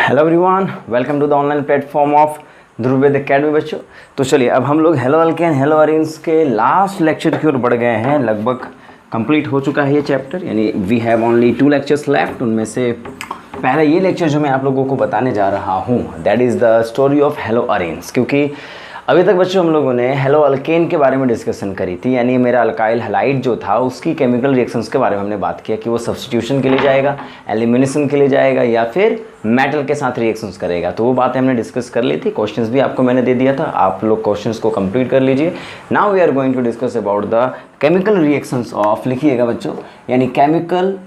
Hello everyone, welcome to the online platform of Dhruved academy बच्चों। तो चलिए अब हम लोग हेलो अल्केन हेलो अरेन्स के लास्ट लेक्चर की ओर बढ़ गए हैं। लगभग कंप्लीट हो चुका है ये चैप्टर, यानी we have only 2 lectures left. उनमें से पहला ये लेक्चर जो मैं आप लोगों को बताने जा रहा हूँ that is the story of hello arenes. क्योंकि अभी तक बच्चों हम लोगों ने हेलो अल्केन के बारे में डिस्कशन करी थी, यानी मेरा अल्काइल हैलाइड जो था उसकी केमिकल रिएक्शंस के बारे में हमने बात किया कि वो सब्स्टिट्यूशन के लिए जाएगा, एलिमिनेशन के लिए जाएगा या फिर मेटल के साथ रिएक्शंस करेगा। तो वो बातें हमने डिस्कस कर ली थी। क्वेश्चंस भी आपको मैंने दे दिया था, आप लोग क्वेश्चंस को कंप्लीट कर लीजिए। Now we are going to discuss about the chemical reactions of, लिखिएगा बच्चों, यानी chemical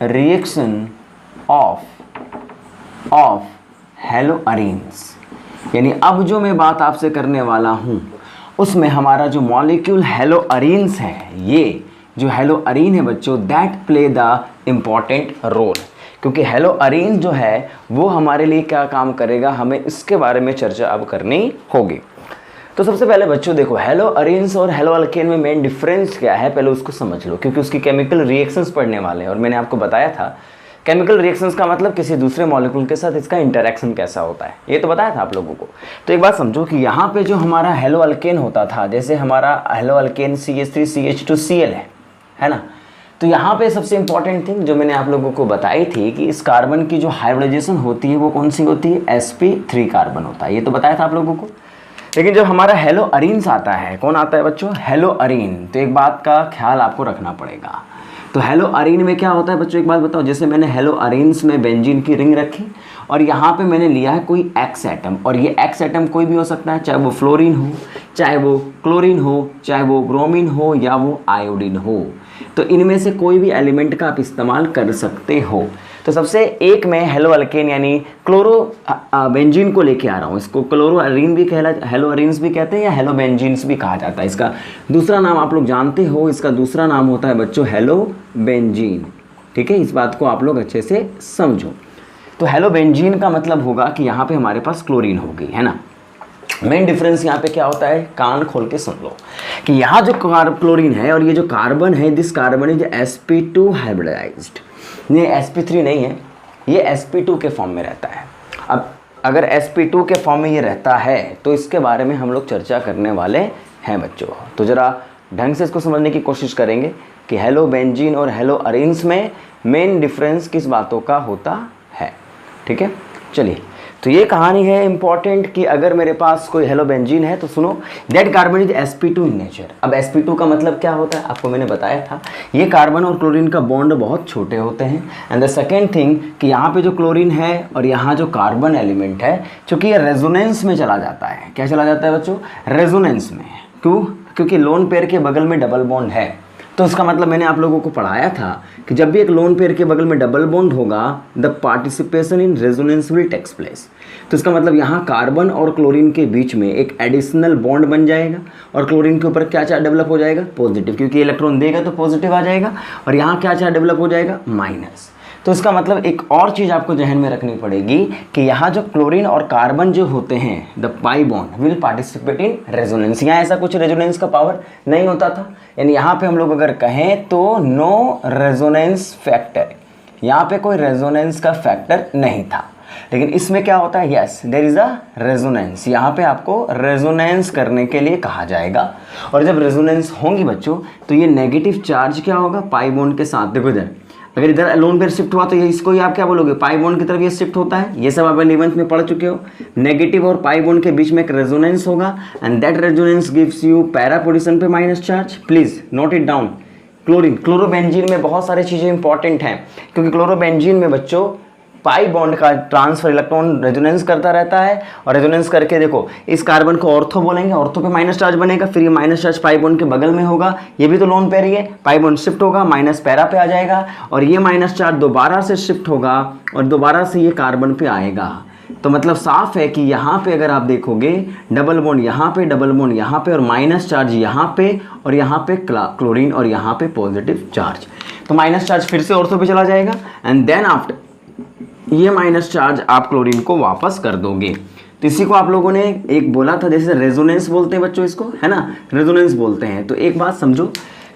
reaction of haloarenes. यानी अब जो मैं बात आपसे करने वाला हूँ उसमें हमारा जो मॉलिक्यूल हेलो अरेन्स है, ये जो हेलो अरीन है बच्चों, that play the important role. क्योंकि हेलो अरेन्स जो है वो हमारे लिए क्या काम करेगा, हमें इसके बारे में चर्चा अब करनी होगी। तो सबसे पहले बच्चों देखो, हेलो अरेन्स और हेलो अल्केन में मेन डिफरेंस क्या है, पहले उसको समझ लो, क्योंकि उसकी केमिकल रिएक्शंस पढ़ने वाले हैं। और मैंने आपको बताया था केमिकल रिएक्शंस का मतलब किसी दूसरे मॉलिक्यूल के साथ इसका इंटरेक्शन कैसा होता है, ये तो बताया था आप लोगों को। तो एक बात समझो कि यहाँ पे जो हमारा हेलो अल्केन होता था, जैसे हमारा हेलो अल्केन CH3CH2Cl है ना, तो यहाँ पे सबसे इंपॉर्टेंट थिंग जो मैंने आप लोगों को बताई थी कि इस कार्बन की जो हाइब्रिडाइजेशन होती है वो कौन सी होती है, sp3 कार्बन होता है, ये तो बताया था आप लोगों को। लेकिन जब हमारा हेलो अरेन्स आता है, कौन आता है बच्चों, हेलो अरेन, तो एक बात का ख्याल आपको रखना पड़ेगा। तो हेलो अरेन में क्या होता है बच्चों, एक बात बताओ, जैसे मैंने हेलो अरेन्स में बेंजीन की रिंग रखी और यहाँ पे मैंने लिया है कोई एक्स एटम, और ये एक्स एटम कोई भी हो सकता है, चाहे वो फ्लोरीन हो, चाहे वो क्लोरीन हो, चाहे वो ब्रोमीन हो या वो आयोडीन हो। तो इनमें से कोई भी एलिमेंट का आप इस्तेमाल कर सकते हो। तो सबसे एक मैं हेलो अल्केन यानी क्लोरो बेंजीन को लेके आ रहा हूँ। इसको क्लोरो अरीन भी हेलो अरेन्स भी कहते हैं या हेलो बेंजीन्स भी कहा जाता है। इसका दूसरा नाम आप लोग जानते हो, इसका दूसरा नाम होता है बच्चों हेलो बेंजीन। ठीक है, इस बात को आप लोग अच्छे से समझो। तो हेलो बेंजीन का मतलब होगा कि यहाँ पे हमारे पास क्लोरीन होगी, है ना। मेन डिफरेंस यहाँ पे क्या होता है, कान खोल के सुन लो कि यहाँ जो क्लोरीन है और ये जो कार्बन है, this carbon is sp2 hybridised. ये sp3 नहीं है, ये sp2 के फॉर्म में रहता है। अब अगर sp2 के फॉर्म में ये रहता है तो इसके बारे में हम लोग चर्चा करने वाले हैं बच्चों। तो ज़रा ढंग से इसको समझने की कोशिश करेंगे कि हेलो बेंजीन और हेलो अरेन्स में मेन डिफरेंस किस बातों का होता है। ठीक है, चलिए, तो ये कहानी है इंपॉर्टेंट कि अगर मेरे पास कोई हेलो बेंजीन है तो सुनो, that carbon is sp2 in nature. अब sp2 का मतलब क्या होता है आपको मैंने बताया था, ये कार्बन और क्लोरीन का बॉन्ड बहुत छोटे होते हैं। एंड द सेकेंड थिंग कि यहाँ पे जो क्लोरीन है और यहाँ जो कार्बन एलिमेंट है, चूँकि ये रेजोनेंस में चला जाता है। क्या चला जाता है बच्चों, रेजोनेंस में। क्यों, क्योंकि लोन पेयर के बगल में डबल बॉन्ड है। तो इसका मतलब मैंने आप लोगों को पढ़ाया था कि जब भी एक लोन पेयर के बगल में डबल बॉन्ड होगा, the participation in resonance will takes place. तो इसका मतलब यहाँ कार्बन और क्लोरीन के बीच में एक एडिशनल बॉन्ड बन जाएगा और क्लोरीन के ऊपर क्या चार्ज डेवलप हो जाएगा, पॉजिटिव, क्योंकि इलेक्ट्रॉन देगा तो पॉजिटिव आ जाएगा, और यहाँ क्या चार्ज डेवलप हो जाएगा, माइनस। तो इसका मतलब एक और चीज़ आपको जहन में रखनी पड़ेगी कि यहाँ जो क्लोरीन और कार्बन जो होते हैं, the pi bond will participate in resonance. यहाँ ऐसा कुछ रेजोनेंस का पावर नहीं होता था, यानी यहाँ पे हम लोग अगर कहें तो नो रेजोनेंस फैक्टर, यहाँ पे कोई रेजोनेंस का फैक्टर नहीं था। लेकिन इसमें क्या होता है, yes there is a resonance, यहाँ पे आपको रेजोनेंस करने के लिए कहा जाएगा। और जब रेजोनेंस होंगी बच्चों तो ये नेगेटिव चार्ज क्या होगा, पाई बॉन्ड के साथ। देखो इधर अगर इधर लोन पेयर शिफ्ट हुआ तो ये इसको ही आप क्या बोलोगे, पाई बॉन्ड की तरफ ये शिफ्ट होता है। ये सब आप 11th में पढ़ चुके हो। नेगेटिव और पाई बॉन्ड के बीच में एक रेजोनेंस होगा and that resonance gives you para position पे minus charge. Please note it down. Chlorine chlorobenzene में बहुत सारी चीज़ें इंपॉर्टेंट हैं, क्योंकि क्लोरोबेंजीन में बच्चों पाई बॉन्ड का ट्रांसफर, इलेक्ट्रॉन रेजोनेंस करता रहता है, और रेजोनेंस करके देखो इस कार्बन को ऑर्थो बोलेंगे, ऑर्थो पे माइनस चार्ज बनेगा, फिर ये माइनस चार्ज पाई बॉन्ड के बगल में होगा, ये भी तो लोन पेयर ही है, पाई बॉन्ड शिफ्ट होगा, माइनस पैरा पे आ जाएगा, और ये माइनस चार्ज दोबारा से शिफ्ट होगा और दोबारा से ये कार्बन पे आएगा। तो मतलब साफ है कि यहाँ पे अगर आप देखोगे डबल बॉन्ड यहाँ पे, डबल बॉन्ड यहाँ पे, और माइनस चार्ज यहाँ पे, और यहाँ पे क्लोरीन और यहाँ पे पॉजिटिव चार्ज। तो माइनस चार्ज फिर से ऑर्थो पे चला जाएगा एंड देन आफ्टर ये माइनस चार्ज आप क्लोरीन को वापस कर दोगे। तो इसी को आप लोगों ने एक बोला था, जैसे रेजोनेंस बोलते हैं बच्चों इसको, है ना, रेजोनेंस बोलते हैं। तो एक बात समझो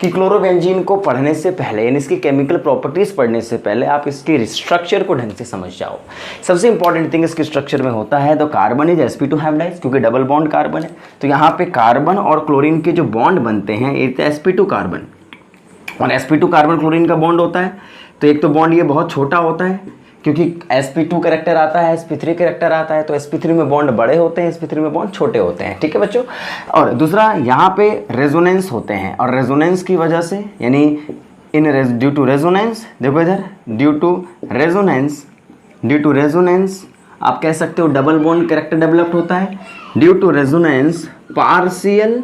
कि क्लोरोबेंजीन को पढ़ने से पहले यानी इसकी केमिकल प्रॉपर्टीज़ पढ़ने से पहले आप इसकी स्ट्रक्चर को ढंग से समझ जाओ। सबसे इंपॉर्टेंट थिंग इसके स्ट्रक्चर में होता है तो कार्बन इज sp2 हाइब्रिडाइज, क्योंकि डबल बॉन्ड कार्बन है, तो यहाँ पे कार्बन और क्लोरीन के जो बॉन्ड बनते हैं एक तो sp2 कार्बन और sp2 कार्बन क्लोरीन का बॉन्ड होता है। तो एक तो बॉन्ड ये बहुत छोटा होता है क्योंकि sp2 कैरेक्टर आता है, sp3 कैरेक्टर आता है, तो sp3 में बॉन्ड बड़े होते हैं, sp3 में बॉन्ड छोटे होते हैं, ठीक है बच्चों। और दूसरा यहाँ पे रेजोनेंस होते हैं और रेजोनेंस की वजह से यानी ड्यू टू रेजोनेंस, देखो इधर ड्यू टू रेजोनेंस आप कह सकते हो डबल बॉन्ड कैरेक्टर डेवलप्ड होता है। Due to resonance partial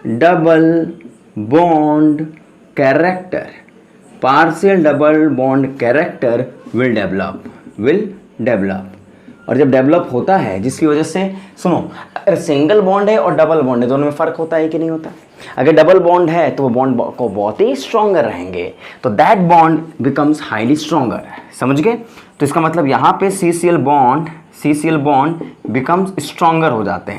double bond character will develop. और जब डेवलप होता है जिसकी वजह से सुनो, अगर सिंगल बॉन्ड है और डबल बॉन्ड है दोनों में फ़र्क होता है कि नहीं होता। अगर डबल बॉन्ड है तो वो बॉन्ड को बहुत ही स्ट्रॉन्गर रहेंगे, तो that bond becomes highly stronger, समझ गए। तो इसका मतलब यहाँ पे CCl बॉन्ड बिकम्स स्ट्रॉन्गर हो जाते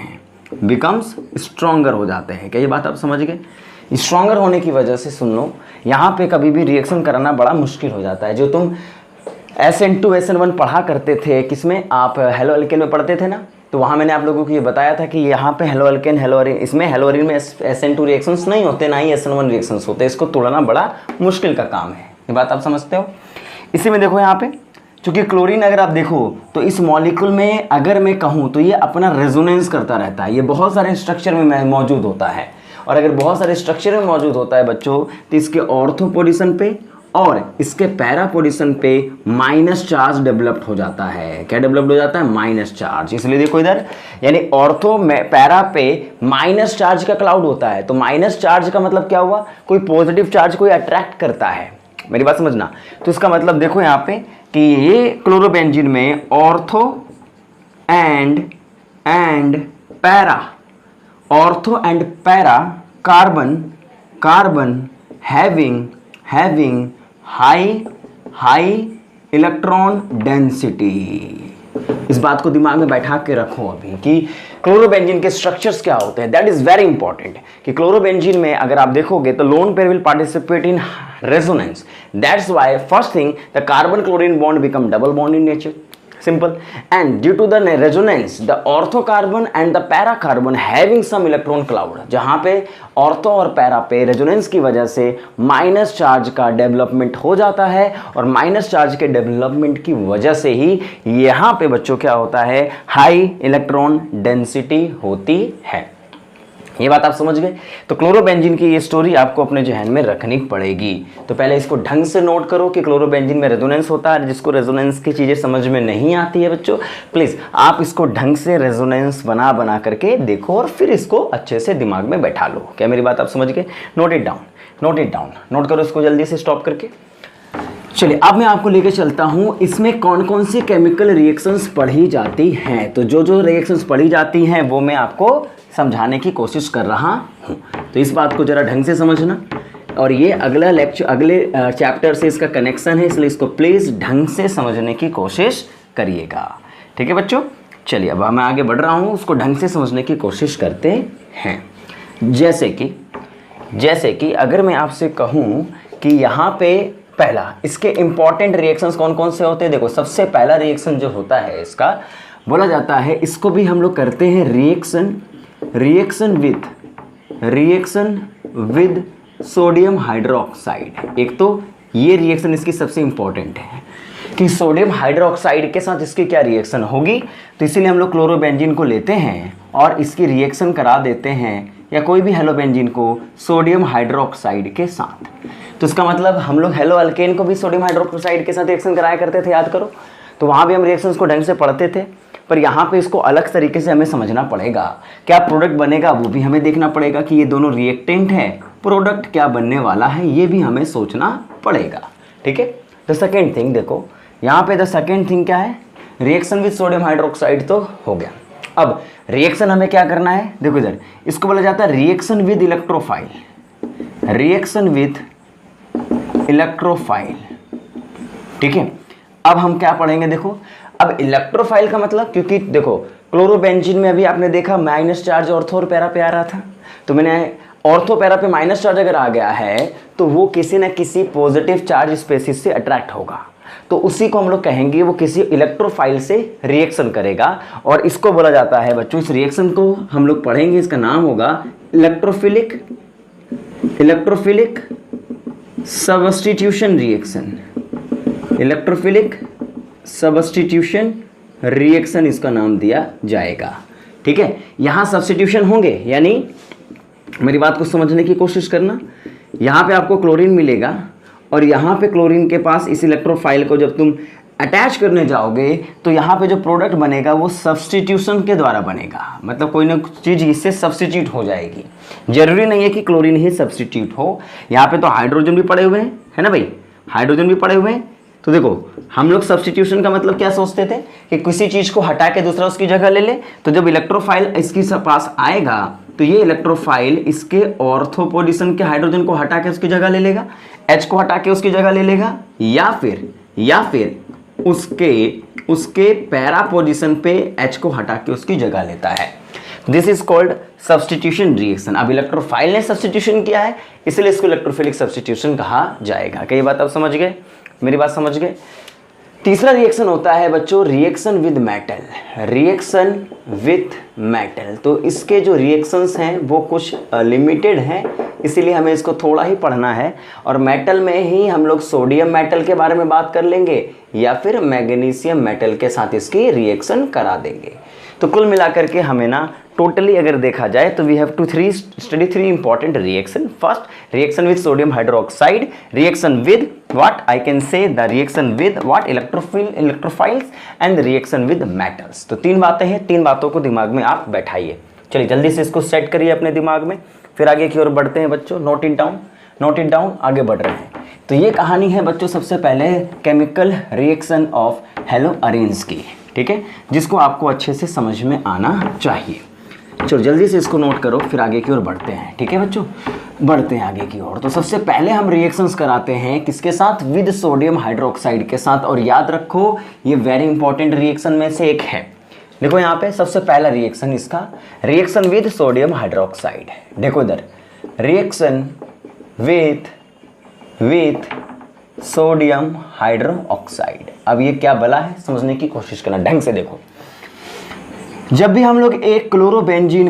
हैं, क्या ये बात आप समझ गए। स्ट्रॉन्गर होने की वजह से सुन लो, यहाँ पे कभी भी रिएक्शन कराना बड़ा मुश्किल हो जाता है। जो तुम SN2 SN1 पढ़ा करते थे, किसमें आप हेलो अल्केन में पढ़ते थे ना, तो वहाँ मैंने आप लोगों को ये बताया था कि यहाँ पे हेलो अल्केन हेलो अरीन, इसमें हेलो अरीन में SN2 रिएक्शंस नहीं होते, ना ही SN1 रिएक्शंस होते, इसको तोड़ना बड़ा मुश्किल का काम है, ये बात आप समझते हो। इसी में देखो यहाँ पे चूँकि क्लोरीन अगर आप देखो तो इस मॉलिक्यूल में अगर मैं कहूँ तो ये अपना रेजोनेंस करता रहता है, ये बहुत सारे स्ट्रक्चर में मौजूद होता है। और अगर बहुत सारे स्ट्रक्चर में मौजूद होता है बच्चों तो इसके ऑर्थो पोजीशन पे और इसके पैरा पोजीशन पे माइनस चार्ज डेवलप्ड हो जाता है। क्या डेवलप्ड हो जाता है? Minus charge. इसलिए देखो इधर यानी ऑर्थो में पैरा पे माइनस चार्ज का क्लाउड होता है, तो माइनस चार्ज का मतलब क्या हुआ, कोई पॉजिटिव चार्ज कोई अट्रैक्ट करता है, मेरी बात समझना। तो इसका मतलब देखो यहाँ पे कि ये क्लोरोबेंजीन में ortho and para, ortho and para carbon having high electron density. इस बात को दिमाग में बैठा के रखो अभी कि क्लोरोबेंजीन के स्ट्रक्चर्स क्या होते हैं। दैट इज वेरी इंपॉर्टेंट कि क्लोरोबेंजीन में अगर आप देखोगे तो lone pair will participate in resonance. That's why first thing the carbon chlorine bond become double bond in nature, simple, and due to the resonance the ortho carbon and the para carbon having some electron cloud, जहाँ पे ortho और para पे resonance की वजह से minus charge का development हो जाता है और माइनस चार्ज के डेवलपमेंट की वजह से ही यहाँ पे बच्चों क्या होता है, हाई इलेक्ट्रॉन डेंसिटी होती है। ये बात आप समझ गए। तो क्लोरोबेंजीन की ये स्टोरी आपको अपने जहन में रखनी पड़ेगी। तो पहले इसको ढंग से नोट करो कि क्लोरोबेंजीन में रेजोनेंस होता है। जिसको रेजोनेंस की चीज़ें समझ में नहीं आती है बच्चों, प्लीज़ आप इसको ढंग से रेजोनेंस बना करके देखो और फिर इसको अच्छे से दिमाग में बैठा लो। क्या मेरी बात आप समझ गए? नोट इट डाउन, नोट करो इसको जल्दी से स्टॉप करके। चलिए अब मैं आपको लेके चलता हूँ इसमें कौन कौन सी केमिकल रिएक्शंस पढ़ी जाती हैं। तो जो रिएक्शंस पढ़ी जाती हैं वो मैं आपको समझाने की कोशिश कर रहा हूँ। तो इस बात को ज़रा ढंग से समझना, और ये अगला लेक्चर अगले चैप्टर से इसका कनेक्शन है, इसलिए इसको प्लीज़ ढंग से समझने की कोशिश करिएगा। ठीक है बच्चों, चलिए अब मैं आगे बढ़ रहा हूँ, उसको ढंग से समझने की कोशिश करते हैं। जैसे कि अगर मैं आपसे कहूँ कि यहाँ पे पहला इसके इंपॉर्टेंट रिएक्शंस कौन कौन से होते हैं। देखो सबसे पहला रिएक्शन जो होता है इसका बोला जाता है, इसको भी हम लोग करते हैं रिएक्शन विद सोडियम हाइड्रोक्साइड। एक तो ये रिएक्शन इसकी सबसे इंपॉर्टेंट है कि सोडियम हाइड्रोक्साइड के साथ इसकी क्या रिएक्शन होगी। तो इसीलिए हम लोग क्लोरोबेंजीन को लेते हैं और इसकी रिएक्शन करा देते हैं, या कोई भी हेलोबेंजीन को सोडियम हाइड्रोक्साइड के साथ। तो इसका मतलब हम लोग हेलो अल्केन को भी सोडियम हाइड्रोक्साइड के साथ रिएक्शन कराया करते थे, याद करो। तो वहाँ भी हम रिएक्शंस को ढंग से पढ़ते थे, पर यहाँ पे इसको अलग तरीके से हमें समझना पड़ेगा। क्या प्रोडक्ट बनेगा वो भी हमें देखना पड़ेगा कि ये दोनों रिएक्टेंट है, प्रोडक्ट क्या बनने वाला है ये भी हमें सोचना पड़ेगा। ठीक है। द सेकेंड थिंग देखो यहाँ पे, द सेकेंड थिंग क्या है, रिएक्शन विद सोडियम हाइड्रोक्साइड तो हो गया। अब रिएक्शन हमें क्या करना है, देखो इधर इसको बोला जाता है रिएक्शन विद इलेक्ट्रोफाइल। ठीक है। अब हम क्या पढ़ेंगे, देखो अब इलेक्ट्रोफाइल का मतलब, क्योंकि देखो क्लोरोबेंजीन में अभी आपने देखा माइनस चार्ज ऑर्थो और पैरा पे आ रहा था, तो मैंने ऑर्थो पैरा पे माइनस चार्ज अगर आ गया है तो वो किसी न किसी पॉजिटिव चार्ज स्पेसिस से अट्रैक्ट होगा, तो उसी को हम लोग कहेंगे वो किसी इलेक्ट्रोफाइल से रिएक्शन करेगा। और इसको बोला जाता है बच्चों, इस रिएक्शन को हम लोग पढ़ेंगे, इसका नाम होगा electrophilic substitution reaction. Electrophilic substitution reaction इसका नाम दिया जाएगा। ठीक है, यहां सब्स्टिट्यूशन होंगे, यानी मेरी बात को समझने की कोशिश करना। यहां पे आपको क्लोरीन मिलेगा और यहाँ पे क्लोरीन के पास इस इलेक्ट्रोफाइल को जब तुम अटैच करने जाओगे तो यहाँ पे जो प्रोडक्ट बनेगा वो सब्स्टिट्यूशन के द्वारा बनेगा, मतलब कोई ना चीज़ इससे सब्स्टिट्यूट हो जाएगी। जरूरी नहीं है कि क्लोरीन ही सब्स्टिट्यूट हो, यहाँ पे तो हाइड्रोजन भी पड़े हुए हैं, है ना भाई, हाइड्रोजन भी पड़े हुए हैं। तो देखो हम लोग सब्स्टिट्यूशन का मतलब क्या सोचते थे कि किसी चीज़ को हटा के दूसरा उसकी जगह ले ले, तो जब इलेक्ट्रोफाइल इसके पास आएगा तो ये इलेक्ट्रोफाइल इसके ऑर्थो पोजीशन के हाइड्रोजन को हटा के उसकी जगह ले लेगा, H को हटा के उसकी जगह ले लेगा, या फिर उसके पैरा पोजीशन पे H को हटा के उसकी जगह लेता है। This is called substitution reaction. अब इलेक्ट्रोफाइल ने सब्स्टिट्यूशन किया है इसलिए इसको इलेक्ट्रोफिलिक सब्स्टिट्यूशन कहा जाएगा। क्या ये बात आप समझ गए, मेरी बात समझ गए? तीसरा रिएक्शन होता है बच्चों reaction with metal. Reaction with metal, तो इसके जो रिएक्शंस हैं वो कुछ लिमिटेड हैं, इसीलिए हमें इसको थोड़ा ही पढ़ना है। और मेटल में ही हम लोग सोडियम मेटल के बारे में बात कर लेंगे या फिर मैग्नीशियम मेटल के साथ इसकी रिएक्शन करा देंगे। तो कुल मिलाकर के हमें ना टोटली अगर देखा जाए तो we have to study three important reaction. First reaction with sodium hydroxide, reaction with what I can say the reaction with what electrophiles and the reaction with metals। तो तीन बातें हैं, तीन बातों को दिमाग में आप बैठाइए। चलिए जल्दी से इसको सेट करिए अपने दिमाग में, फिर आगे की ओर बढ़ते हैं बच्चों। नोट इट डाउन, आगे बढ़ रहे हैं। तो ये कहानी है बच्चों सबसे पहले केमिकल रिएक्शन ऑफ हेलोअरीन्स की, ठीक है, जिसको आपको अच्छे से समझ में आना चाहिए। चलो जल्दी से इसको नोट करो, फिर आगे की ओर बढ़ते हैं। ठीक है बच्चों, बढ़ते हैं आगे की ओर। तो सबसे पहले हम रिएक्शंस कराते हैं किसके साथ, विद सोडियम हाइड्रोक्साइड के साथ। और याद रखो ये वेरी इंपॉर्टेंट रिएक्शन में से एक है। देखो यहाँ पे सबसे पहला रिएक्शन इसका रिएक्शन विद सोडियम हाइड्रोक्साइड है। देखो इधर रिएक्शन विथ सोडियम हाइड्रोक्साइड। अब ये क्या बला है समझने की कोशिश करना, ढंग से देखो। जब भी हम लोग एक क्लोरोबेंजीन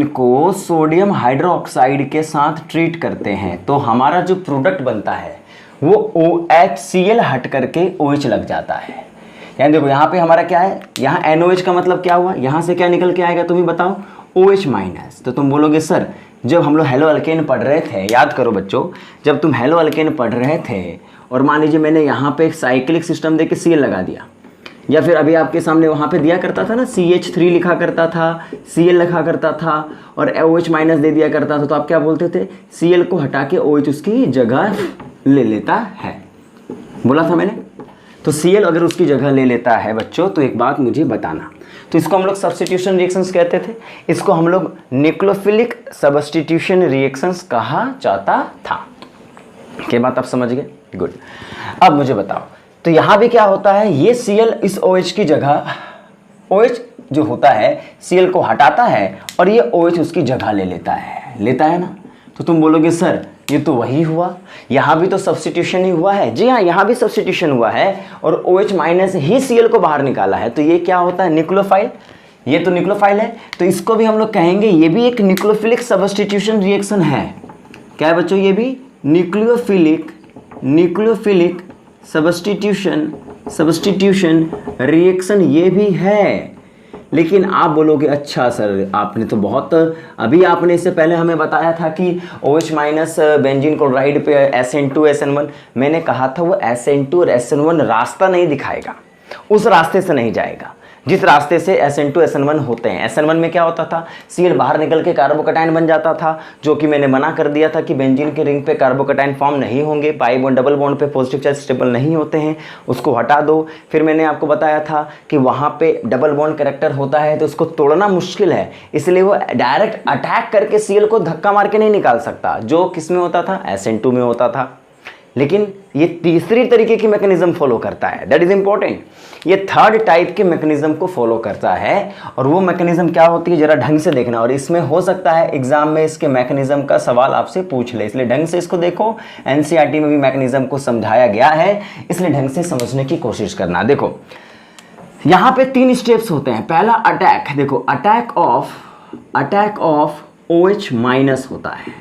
को सोडियम हाइड्रोक्साइड के साथ ट्रीट करते हैं तो हमारा जो प्रोडक्ट बनता है वो OHCl हट करके OH लग जाता है। यानी देखो यहाँ पे हमारा क्या है, यहाँ NOH का मतलब क्या हुआ, यहाँ से क्या निकल के आएगा तुम ही बताओ, OH माइनस। तो तुम बोलोगे सर जब हम लोग हेलो अल्केन पढ़ रहे थे, याद करो बच्चों, जब तुम हेलो अल्केन पढ़ रहे थे और मान लीजिए मैंने यहाँ पे एक साइक्लिक सिस्टम दे के Cl लगा दिया, या फिर अभी आपके सामने वहाँ पे दिया करता था ना CH3 लिखा करता था, Cl लिखा करता था और OH माइनस दे दिया करता था, तो आप क्या बोलते थे, Cl को हटा के OH उसकी जगह ले लेता है, बोला था मैंने। तो Cl अगर उसकी जगह ले लेता है बच्चों तो एक बात मुझे बताना, तो इसको हम लोग सब्स्टिट्यूशन रिएक्शंस कहते थे, इसको हम लोग न्यूक्लियोफिलिक सब्स्टिट्यूशन रिएक्शंस कहा जाता था। क्या बात आप समझ गए, गुड। अब मुझे बताओ तो यहाँ भी क्या होता है, ये Cl इस OH की जगह, OH जो होता है Cl को हटाता है और ये OH उसकी जगह ले लेता है ना। तो तुम बोलोगे सर ये तो वही हुआ, यहाँ भी तो सब्स्टिट्यूशन ही हुआ है। जी हाँ, यहाँ भी सब्स्टिट्यूशन हुआ है और OH माइनस ही Cl को बाहर निकाला है, तो ये क्या होता है, न्यूक्लियोफाइल। ये तो न्यूक्लियोफाइल है, तो इसको भी हम लोग कहेंगे ये भी एक न्यूक्लियोफिलिक सब्स्टिट्यूशन रिएक्शन है। क्या है बच्चों, ये भी न्यूक्लियोफिलिक सब्स्टिट्यूशन रिएक्शन ये भी है। लेकिन आप बोलोगे अच्छा सर आपने तो बहुत, अभी आपने इससे पहले हमें बताया था कि OH माइनस बेंजीन क्लोराइड पे SN2 SN1, मैंने कहा था वो SN2 और SN1 रास्ता नहीं दिखाएगा, उस रास्ते से नहीं जाएगा जिस रास्ते से SN2 SN1 होते हैं। SN1 में क्या होता था, Cl बाहर निकल के कार्बोकटायन बन जाता था, जो कि मैंने मना कर दिया था कि बेंजीन के रिंग पे कार्बोकटायन फॉर्म नहीं होंगे, पाई बॉन्ड डबल बॉन्ड पे पॉजिटिव चार्ज स्टेबल नहीं होते हैं, उसको हटा दो। फिर मैंने आपको बताया था कि वहाँ पे डबल बॉन्ड कैरेक्टर होता है तो उसको तोड़ना मुश्किल है, इसलिए वो डायरेक्ट अटैक करके Cl को धक्का मार के नहीं निकाल सकता, जो किस में होता था, SN2 में होता था। लेकिन ये तीसरी तरीके की मैकेनिज्म फॉलो करता है, दैट इज इंपॉर्टेंट। ये थर्ड टाइप के मैकेनिज्म को फॉलो करता है, और वो मैकेनिज्म क्या होती है जरा ढंग से देखना, और इसमें हो सकता है एग्जाम में इसके मैकेनिज्म का सवाल आपसे पूछ ले, इसलिए ढंग से इसको देखो। एनसीईआरटी में भी मैकेनिज्म को समझाया गया है, इसलिए ढंग से समझने की कोशिश करना। देखो यहां पे 3 स्टेप्स होते हैं। पहला अटैक, देखो अटैक ऑफ OH माइनस होता है,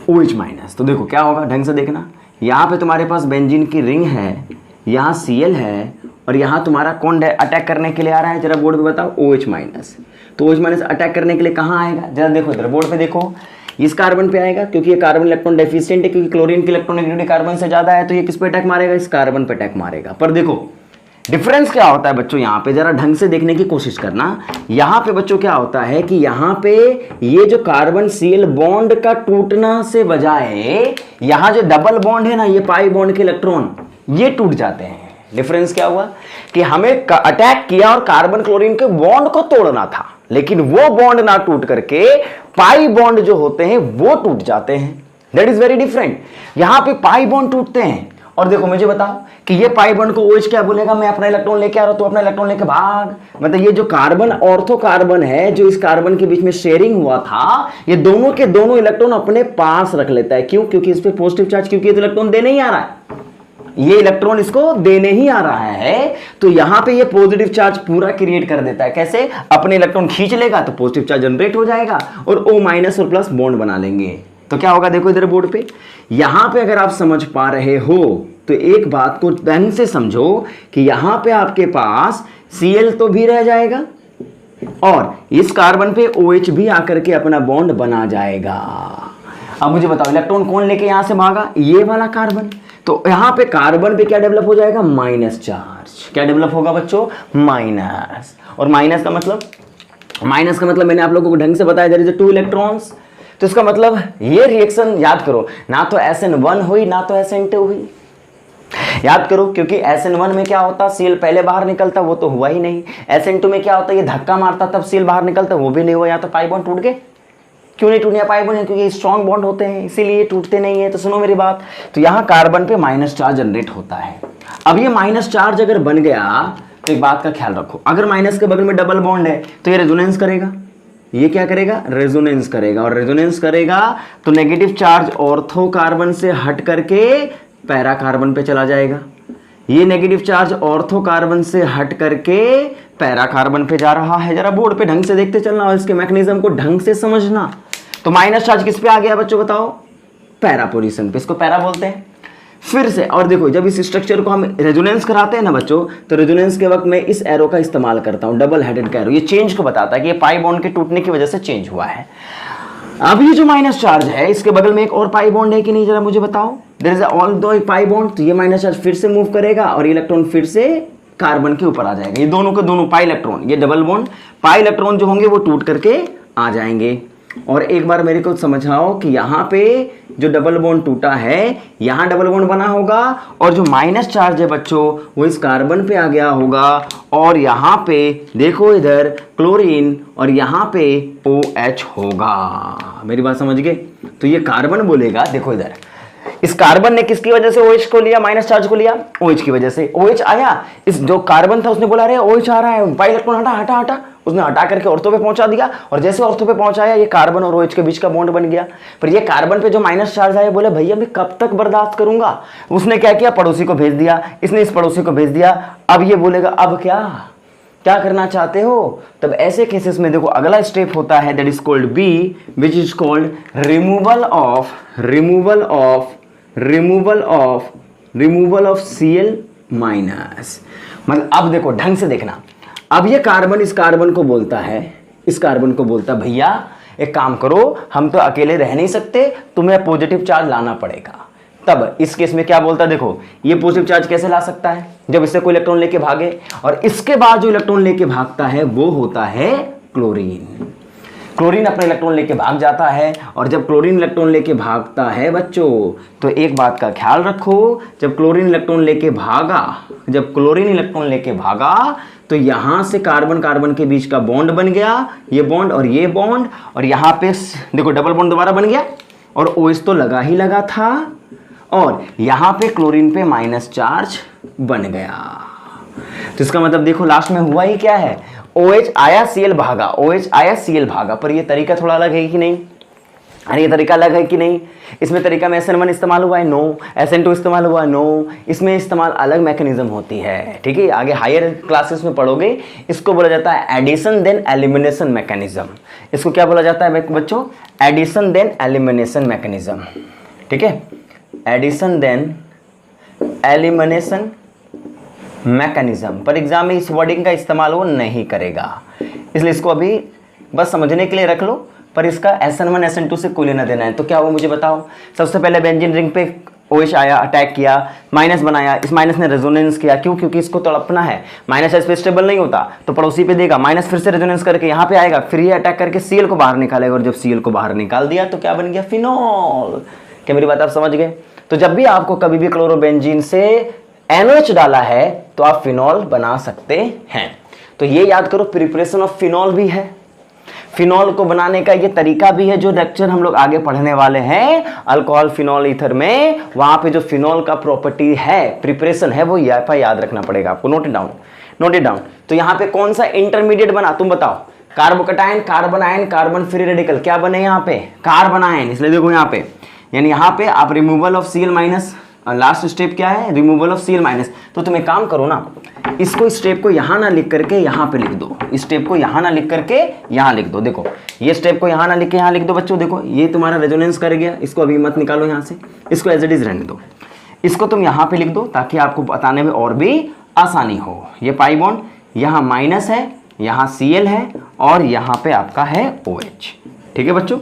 OH माइनस। तो देखो क्या होगा, ढंग से देखना। यहाँ पे तुम्हारे पास बेंजीन की रिंग है, यहाँ Cl है, और यहाँ तुम्हारा कौन अटैक करने के लिए आ रहा है, जरा बोर्ड पे बताओ, OH माइनस। तो OH माइनस अटैक करने के लिए कहाँ आएगा, जरा देखो इधर बोर्ड पे देखो, इस कार्बन पे आएगा, क्योंकि ये कार्बन इलेक्ट्रॉन डेफिशिएंट है, क्योंकि क्लोरीन की इलेक्ट्रॉन कार्बन से ज्यादा है, तो ये किस पे अटैक मारेगा, इस कार्बन पे अटैक मारेगा। पर देखो डिफरेंस क्या होता है बच्चों, यहाँ पे जरा ढंग से देखने की कोशिश करना। यहाँ पे बच्चों क्या होता है कि यहाँ पे ये जो कार्बन Cl बॉन्ड का टूटना से बजाय यहाँ जो डबल बॉन्ड है ना, ये पाई बॉन्ड के इलेक्ट्रॉन ये टूट जाते हैं। डिफरेंस क्या हुआ कि हमें अटैक किया और कार्बन क्लोरीन के बॉन्ड को तोड़ना था, लेकिन वो बॉन्ड ना टूट करके पाई बॉन्ड जो होते हैं वो टूट जाते हैं। That is very different. यहाँ पे पाई बॉन्ड टूटते हैं, और देखो मुझे बताओ कि ये पाई बॉन्ड को OH क्या बोलेगा, मैं अपना इलेक्ट्रॉन लेके आ रहा हूं, तो अपना इलेक्ट्रॉन लेके भाग। मतलब ये जो कार्बन ऑर्थो कार्बन है, जो इस कार्बन के बीच में शेयरिंग हुआ था, ये दोनों के दोनों इलेक्ट्रॉन अपने पास रख लेता है। क्यों, क्योंकि इस पे पॉजिटिव चार्ज, क्योंकि ये तो इलेक्ट्रॉन देने ही आ रहा है, ये इलेक्ट्रॉन इसको देने ही आ रहा है, तो यहां पे ये पॉजिटिव चार्ज पूरा क्रिएट कर देता है। कैसे, अपने इलेक्ट्रॉन खींच लेगा तो पॉजिटिव चार्ज जनरेट हो जाएगा, और O माइनस और प्लस बॉन्ड बना लेंगे। तो क्या होगा, देखो इधर बोर्ड पे, यहां पे अगर आप समझ पा रहे हो तो एक बात को ढंग से समझो कि यहां पे आपके पास Cl तो भी रह जाएगा, और इस कार्बन पे OH भी आकर के अपना बॉन्ड बना जाएगा। अब मुझे बताओ इलेक्ट्रॉन कौन लेके यहां से भागा, ये वाला कार्बन। तो यहां पे कार्बन पे क्या डेवलप हो जाएगा, माइनस चार्ज। क्या डेवलप होगा बच्चों, माइनस। और माइनस का मतलब मैंने आप लोगों को ढंग से बताया, देयर इज 2 इलेक्ट्रॉन्स। तो इसका मतलब ये रिएक्शन याद करो, ना तो SN1 हुई ना तो SN2 हुई। याद करो, क्योंकि SN1 में क्या होता, Cl पहले बाहर निकलता, वो तो हुआ ही नहीं। SN2 में क्या होता, ये धक्का मारता तब Cl बाहर निकलता, वो भी नहीं हुआ। या तो पाई बॉन्ड टूट गए, क्यों नहीं टूटे पाई बॉन्ड, क्योंकि स्ट्रॉन्ग बॉन्ड होते हैं इसीलिए टूटते नहीं है। तो सुनो मेरी बात, तो यहाँ कार्बन पे माइनस चार्ज जनरेट होता है। अब ये माइनस चार्ज अगर बन गया तो एक बात का ख्याल रखो, अगर माइनस के बगल में डबल बॉन्ड है तो ये रेजोनेंस करेगा। ये क्या करेगा, रेजोनेंस करेगा, और रेजोनेंस करेगा तो नेगेटिव चार्ज ऑर्थो कार्बन से हट करके पैरा कार्बन पे चला जाएगा। ये नेगेटिव चार्ज ऑर्थो कार्बन से हट करके पैरा कार्बन पे जा रहा है। जरा बोर्ड पे ढंग से देखते चलना और इसके मैकेनिज्म को ढंग से समझना। तो माइनस चार्ज किस पे आ गया बच्चों, बताओ, पैरा पोजीशन पे, इसको पैरा बोलते हैं। फिर से, और देखो जब इस स्ट्रक्चर को हम रेजोनेंस कराते हैं ना बच्चों, तो रेजोनेंस के वक्त मैं इस एरो का इस्तेमाल करता हूं, डबल हेडेड का एरो। ये चेंज को बताता है कि ये पाई बॉन्ड के टूटने की वजह से चेंज हुआ है। अब ये जो माइनस चार्ज है, इसके बगल में एक और पाई बॉन्ड है कि नहीं, जरा मुझे बताओ। देयर इज ऑल दो पाई बॉन्ड, तो ये माइनस चार्ज फिर से मूव करेगा और इलेक्ट्रॉन फिर से कार्बन के ऊपर आ जाएगा। ये दोनों के दोनों पाई इलेक्ट्रॉन, ये डबल बॉन्ड पाई इलेक्ट्रॉन जो होंगे वो टूट करके आ जाएंगे। और एक बार मेरे को समझाओ कि यहाँ पे जो डबल बॉन्ड टूटा है, यहाँ डबल बॉन्ड बना होगा, और जो माइनस चार्ज है बच्चों वो इस कार्बन पे आ गया होगा, और यहाँ पे देखो इधर क्लोरीन और यहाँ पे OH होगा। मेरी बात समझ गए? तो ये कार्बन बोलेगा, देखो इधर इस कार्बन ने किसकी वजह से OH को लिया, माइनस चार्ज को लिया, OH की वजह से। OH आया, इस जो कार्बन था उसने बोला अरे OH आ रहा है, पाई इलेक्ट्रॉन हटा हटा हटा, उसने हटा करके ऑर्थो पे पहुंचा दिया, और जैसे ऑर्थो पे पहुंचाया ये कार्बन और OH के बीच का बॉन्ड बन गया। पर ये कार्बन पे जो माइनस चार्ज आया, बोले भैया मैं कब तक बर्दाश्त करूंगा। उसने क्या किया, पड़ोसी को भेज दिया, इसने इस पड़ोसी को भेज दिया। अब ये बोलेगा अब क्या करना चाहते हो। तब ऐसे केसेस में देखो अगला स्टेप होता है, that is called B, which is called removal of Cl minus. मतलब अब देखो ढंग से देखना, अब ये कार्बन इस कार्बन को बोलता है भैया एक काम करो, हम तो अकेले रह नहीं सकते, तुम्हें पॉजिटिव चार्ज लाना पड़ेगा। तब इस केस में क्या बोलता है, देखो ये पॉजिटिव चार्ज कैसे ला सकता है, जब इससे कोई इलेक्ट्रॉन लेके भागे, और इसके बाद जो इलेक्ट्रॉन लेके भागता है वो होता है क्लोरीन। क्लोरीन अपना इलेक्ट्रॉन लेके भाग जाता है, और जब क्लोरीन इलेक्ट्रॉन लेके भागता है बच्चों, तो एक बात का ख्याल रखो, जब क्लोरीन इलेक्ट्रॉन लेके भागा तो यहां से कार्बन कार्बन के बीच का बॉन्ड बन गया, ये बॉन्ड और ये बॉन्ड, और यहां पे देखो डबल बॉन्ड दोबारा बन गया, और OH तो लगा ही लगा था, और यहाँ पे क्लोरीन पे माइनस चार्ज बन गया। तो इसका मतलब देखो लास्ट में हुआ ही क्या है, OH आया Cl भागा, OH आया Cl भागा। पर ये तरीका थोड़ा अलग है कि नहीं, अरे ये तरीका अलग है कि नहीं। इसमें तरीका में SN1 इस्तेमाल हुआ है, नो। SN2 इस्तेमाल हुआ है, नो। इसमें इस्तेमाल अलग मैकेनिज्म होती है, ठीक है। आगे हायर क्लासेस में पढ़ोगे, इसको बोला जाता है एडिशन देन एलिमिनेशन मैकेनिज्म। इसको क्या बोला जाता है बच्चों, एडिशन देन एलिमिनेशन मैकेनिज्म, ठीक है। Addition then elimination mechanism. पर एग्जाम में इस वर्डिंग का इस्तेमाल वो नहीं करेगा, इसलिए इसको अभी बस समझने के लिए रख लो। पर इसका SN1 SN2 से कोई लेना देना है। तो क्या हुआ मुझे बताओ। सबसे पहले बेंजीन रिंग पे OH आया, अटैक किया, माइनस बनाया, इस माइनस ने रेजोनेंस किया। क्यों, क्योंकि इसको तड़पना है। माइनस इस पे स्टेबल नहीं होता तो पड़ोसी पे देगा, माइनस फिर से रेजोनेंस करके यहाँ पे आएगा, फिर ये अटैक करके Cl को बाहर निकालेगा। और जब Cl को बाहर निकाल दिया तो क्या बन गया, फिनॉल। क्या मेरी बात आप समझ गए। तो जब भी आपको कभी भी क्लोरोबेंजीन से NOH डाला है तो आप फिनॉल बना सकते हैं। तो ये याद करो, प्रिपरेशन ऑफ फिनॉल भी है, फिनॉल को बनाने का ये तरीका भी है, जो लेक्चर हम लोग आगे पढ़ने वाले हैं अल्कोहल फिनॉल ईथर में। वहां पे जो फिनॉल का प्रॉपर्टी है, प्रिपरेशन है, वो याद रखना पड़ेगा आपको। Note it down. तो यहाँ पे कौन सा इंटरमीडिएट बना, तुम बताओ। Carbocation, carbon ion, carbon free radical, क्या बने यहाँ पे, कार्बन आयन। इसलिए देखो यहाँ पे, यानी यहाँ पे आप removal of Cl minus, last step क्या है, रिमूवल ऑफ Cl माइनस। तो तुम एक काम करो ना, इसको स्टेप को यहाँ ना लिख करके यहाँ पे लिख दो, इस स्टेप को यहाँ ना लिख करके यहाँ लिख दो। देखो ये स्टेप को यहाँ ना लिख के यहाँ लिख दो बच्चों। देखो ये तुम्हारा रेजोनेंस कर गया, इसको अभी मत निकालो यहाँ से, इसको एज इट इज रहने दो। इसको तुम यहाँ पे लिख दो ताकि आपको बताने में और भी आसानी हो। ये पाई बॉन्ड, यहाँ माइनस है, यहाँ Cl है और यहाँ पे आपका है OH, ठीक है बच्चों।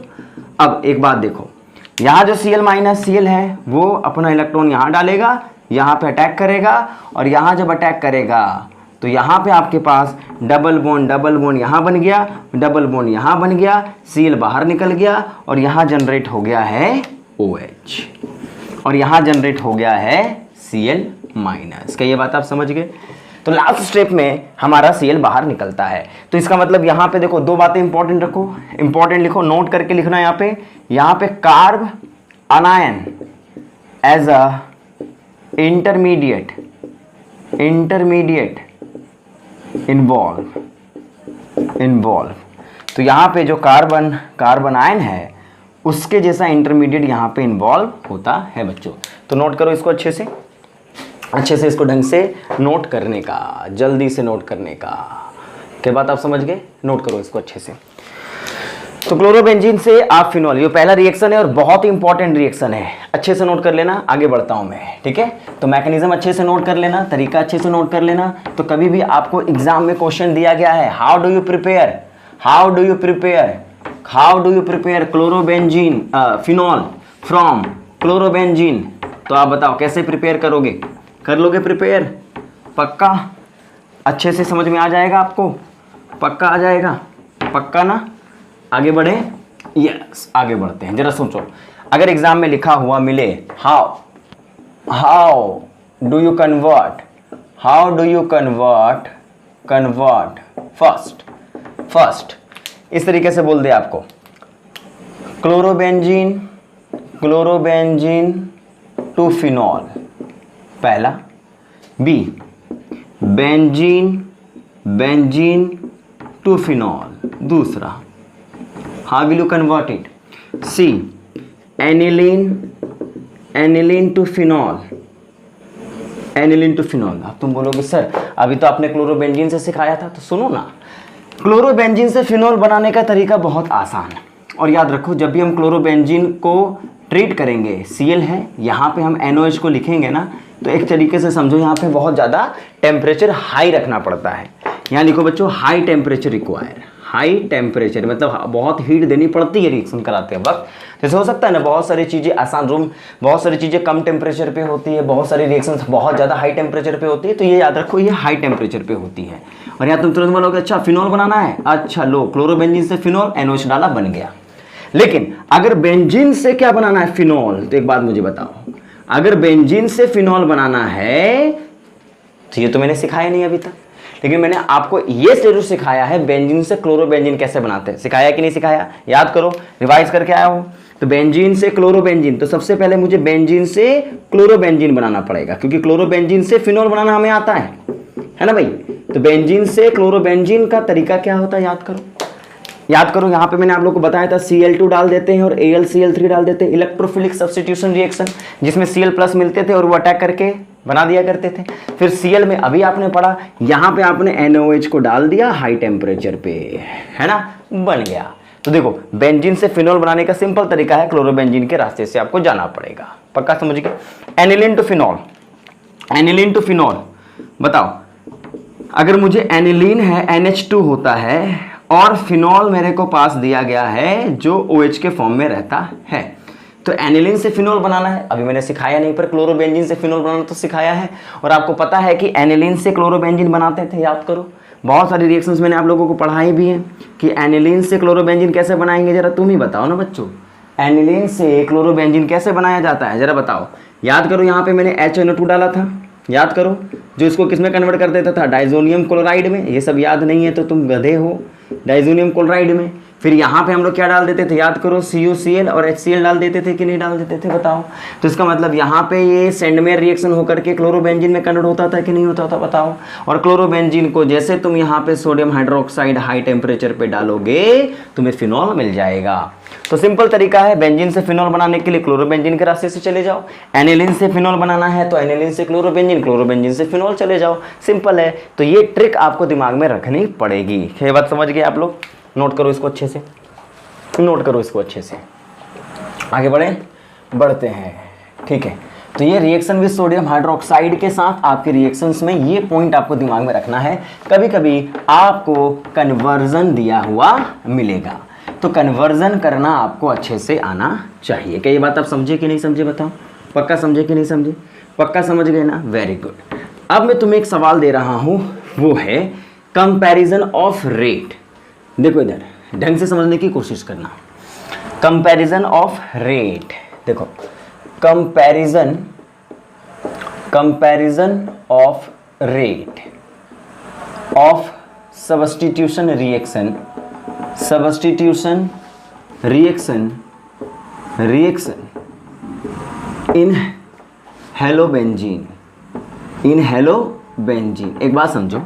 अब एक बात देखो, यहाँ जो Cl माइनस Cl है वो अपना इलेक्ट्रॉन यहाँ डालेगा, यहाँ पे अटैक करेगा, और यहाँ जब अटैक करेगा तो यहाँ पे आपके पास डबल बॉन्ड यहाँ बन गया, डबल बॉन्ड यहाँ बन गया, Cl बाहर निकल गया और यहाँ जनरेट हो गया है OH, और यहाँ जनरेट हो गया है Cl माइनस। क्या ये बात आप समझ गए। तो लास्ट स्टेप में हमारा Cl बाहर निकलता है। तो इसका मतलब यहाँ पे देखो, दो बातें इंपॉर्टेंट रखो, इंपॉर्टेंट लिखो, नोट करके लिखना। यहाँ पे carbanion as a intermediate involve. तो यहाँ पे जो कार्बन आयन है उसके जैसा इंटरमीडिएट यहाँ पे इन्वॉल्व होता है बच्चों। तो नोट करो इसको अच्छे से इसको ढंग से नोट करने का, जल्दी से नोट करने का। क्या बात आप समझ गए, नोट करो इसको अच्छे से। तो क्लोरोबेंजीन से आप फिनॉल, ये पहला रिएक्शन है और बहुत ही इंपॉर्टेंट रिएक्शन है, अच्छे से नोट कर लेना। आगे बढ़ता हूं मैं, ठीक है। तो मैकेनिज्म अच्छे से नोट कर लेना, तरीका अच्छे से नोट कर लेना। तो कभी भी आपको एग्जाम में क्वेश्चन दिया गया है, how do you prepare chlorobenzene phenol from chlorobenzene, तो आप बताओ कैसे प्रिपेयर करोगे, कर लोगे प्रिपेयर, पक्का अच्छे से समझ में आ जाएगा आपको, पक्का आ जाएगा, पक्का ना। आगे बढ़े, यस आगे बढ़ते हैं। जरा सोचो, अगर एग्जाम में लिखा हुआ मिले how do you convert first इस तरीके से बोल दे आपको, क्लोरोबेंजीन टू फिनॉल पहला, बी बेंजीन टू फिनॉल दूसरा, how will you convert it, C aniline to phenol। अब तुम बोलोगे सर अभी तो आपने क्लोरोबेंजीन से सिखाया था। तो सुनो ना, क्लोरोबेंजीन से फिनॉल बनाने का तरीका बहुत आसान है। और याद रखो, जब भी हम क्लोरोबेंजीन को ट्रीट करेंगे, Cl है, यहाँ पे हम NOH को लिखेंगे ना, तो एक तरीके से समझो यहाँ पे बहुत ज़्यादा टेम्परेचर हाई रखना पड़ता है। यहाँ लिखो बच्चों, high temperature require, high temperature मतलब बहुत हीट देनी पड़ती है रिएक्शन कराते वक्त। जैसे हो सकता है ना, बहुत सारी चीज़ें आसान रूम, बहुत सारी चीज़ें कम टेम्परेचर पे होती है, बहुत सारी रिएक्शंस बहुत ज़्यादा हाई टेम्परेचर पे होती है। तो ये याद रखो, ये हाई टेम्परेचर पे होती है। और यहाँ तुम तुरंत बोलोगे अच्छा फिनॉल बनाना है, अच्छा लो क्लोरोबेंजीन से फिनॉल, NOH डाला, बन गया। लेकिन अगर बेंजीन से क्या बनाना है, फिनॉल, तो एक बात मुझे बताओ, अगर बेंजीन से फिनॉल बनाना है तो ये तो मैंने सिखाया नहीं अभी तक, लेकिन मैंने आपको ये जरूर सिखाया है बेंजीन से क्लोरोबेंजीन कैसे बनाते हैं। सिखाया कि नहीं सिखाया, याद करो, रिवाइज करके आया हो। तो बेंजीन से क्लोरोबेंजीन, तो सबसे पहले मुझे बेंजीन से क्लोरोबेंजीन बनाना पड़ेगा, क्योंकि क्लोरोबेंजीन से फिनोल बनाना हमें आता है ना भाई। तो बेंजीन से क्लोरोबेंजीन का तरीका क्या होता है, याद करो। यहाँ पे मैंने आप लोग को बताया था Cl2 डाल देते हैं और AlCl3 डाल देते हैं, इलेक्ट्रोफिलिक सब्स्टिट्यूशन रिएक्शन, जिसमें Cl+ मिलते थे और वो अटैक करके बना दिया करते थे। फिर Cl में अभी आपने पढ़ा, यहाँ पे आपने NOH को डाल दिया हाई टेम्परेचर पे, है ना, बन गया। तो देखो बेंजीन से फिनोल बनाने का सिंपल तरीका है, क्लोरोबेंजीन के रास्ते से आपको जाना पड़ेगा, पक्का समझ गए। एनिलीन टू फिनोल, बताओ अगर मुझे एनिलीन है NH2 होता है और फिनोल मेरे को पास दिया गया है जो OH के फॉर्म में रहता है, तो एनिलीन से फिनोल बनाना है। अभी मैंने सिखाया नहीं, पर क्लोरोबेंजीन से फिनोल बनाना तो सिखाया है। और आपको पता है कि एनिलीन से क्लोरोबेंजीन बनाते थे, याद करो, बहुत सारी रिएक्शंस मैंने आप लोगों को पढ़ाई भी हैं कि एनिलीन से क्लोरोबेंजीन कैसे बनाएंगे, जरा तुम ही बताओ ना बच्चों, एनिलीन से क्लोरोबेंजीन कैसे बनाया जाता है, जरा बताओ। याद करो, यहाँ पे मैंने HNO2 डाला था, याद करो, जो इसको किसमें कन्वर्ट कर देता था, डाइजोनियम क्लोराइड में। ये सब याद नहीं है तो तुम गधे हो, डाइजोनियम क्लोराइड में। फिर यहाँ पे हम लोग क्या डाल देते थे, याद करो, CuCl और HCl डाल देते थे कि नहीं डाल देते थे, बताओ। तो इसका मतलब यहाँ पे ये सेंडमेयर रिएक्शन होकर के क्लोरोबेंजीन में कन्वर्ट होता था कि नहीं होता था, बताओ। और क्लोरोबेंजीन को जैसे तुम यहाँ पे सोडियम हाइड्रोक्साइड हाई टेम्परेचर पे डालोगे, तुम्हें फिनॉल मिल जाएगा। तो सिंपल तरीका है, बेंजीन से फिनॉल बनाने के लिए क्लोरोबेंजीन के रास्ते से चले जाओ, एनिलीन से फिनॉल बनाना है तो एनिलीन से क्लोरोबेंजीन, क्लोरोबेंजीन से फिनॉल चले जाओ, सिंपल है। तो ये ट्रिक आपको दिमाग में रखनी पड़ेगी। ये बात समझ गए आप लोग, नोट करो इसको अच्छे से, नोट करो इसको अच्छे से। आगे बढ़ते हैं, ठीक है। तो ये रिएक्शन विद सोडियम हाइड्रोक्साइड के साथ आपके रिएक्शंस में ये पॉइंट आपको दिमाग में रखना है। कभी कभी आपको कन्वर्जन दिया हुआ मिलेगा, तो कन्वर्जन करना आपको अच्छे से आना चाहिए। क्या ये बात आप समझे कि नहीं समझे, बताओ। पक्का समझे कि नहीं समझे, पक्का समझ गए ना, वेरी गुड। अब मैं तुम्हें एक सवाल दे रहा हूं, वो है कंपैरिजन ऑफ रेट। देखो इधर ढंग से समझने की कोशिश करना। कंपैरिजन ऑफ रेट, देखो comparison of rate of substitution reaction in halobenzene. एक बात समझो,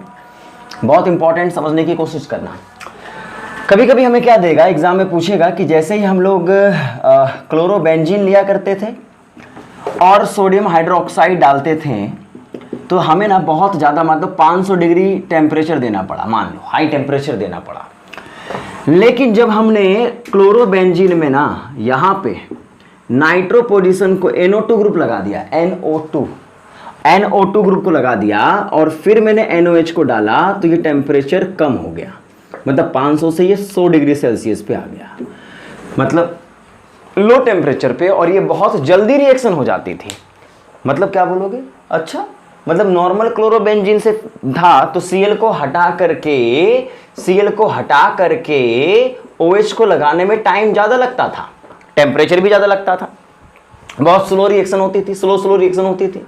बहुत इंपॉर्टेंट, समझने की कोशिश करना। कभी कभी हमें क्या देगा, एग्जाम में पूछेगा कि जैसे ही हम लोग क्लोरोबेंजीन लिया करते थे और सोडियम हाइड्रोक्साइड डालते थे, तो हमें ना बहुत ज़्यादा, मतलब 500 डिग्री टेम्परेचर देना पड़ा, मान लो हाई टेम्परेचर देना पड़ा। लेकिन जब हमने क्लोरोबेंजीन में ना यहाँ पे नाइट्रो पोजीशन को NO2 ग्रुप लगा दिया, NO2 ग्रुप को लगा दिया और फिर मैंने NOH को डाला, तो ये टेम्परेचर कम हो गया, मतलब 500 से ये 100 डिग्री सेल्सियस पे आ गया, मतलब लो टेम्परेचर पे, और ये बहुत जल्दी रिएक्शन हो जाती थी। मतलब क्या बोलोगे, अच्छा मतलब नॉर्मल क्लोरोबेंजीन से था तो Cl को हटा करके OH को लगाने में टाइम ज़्यादा लगता था, टेम्परेचर भी ज़्यादा लगता था, बहुत स्लो रिएक्शन होती थी, स्लो रिएक्शन होती थी।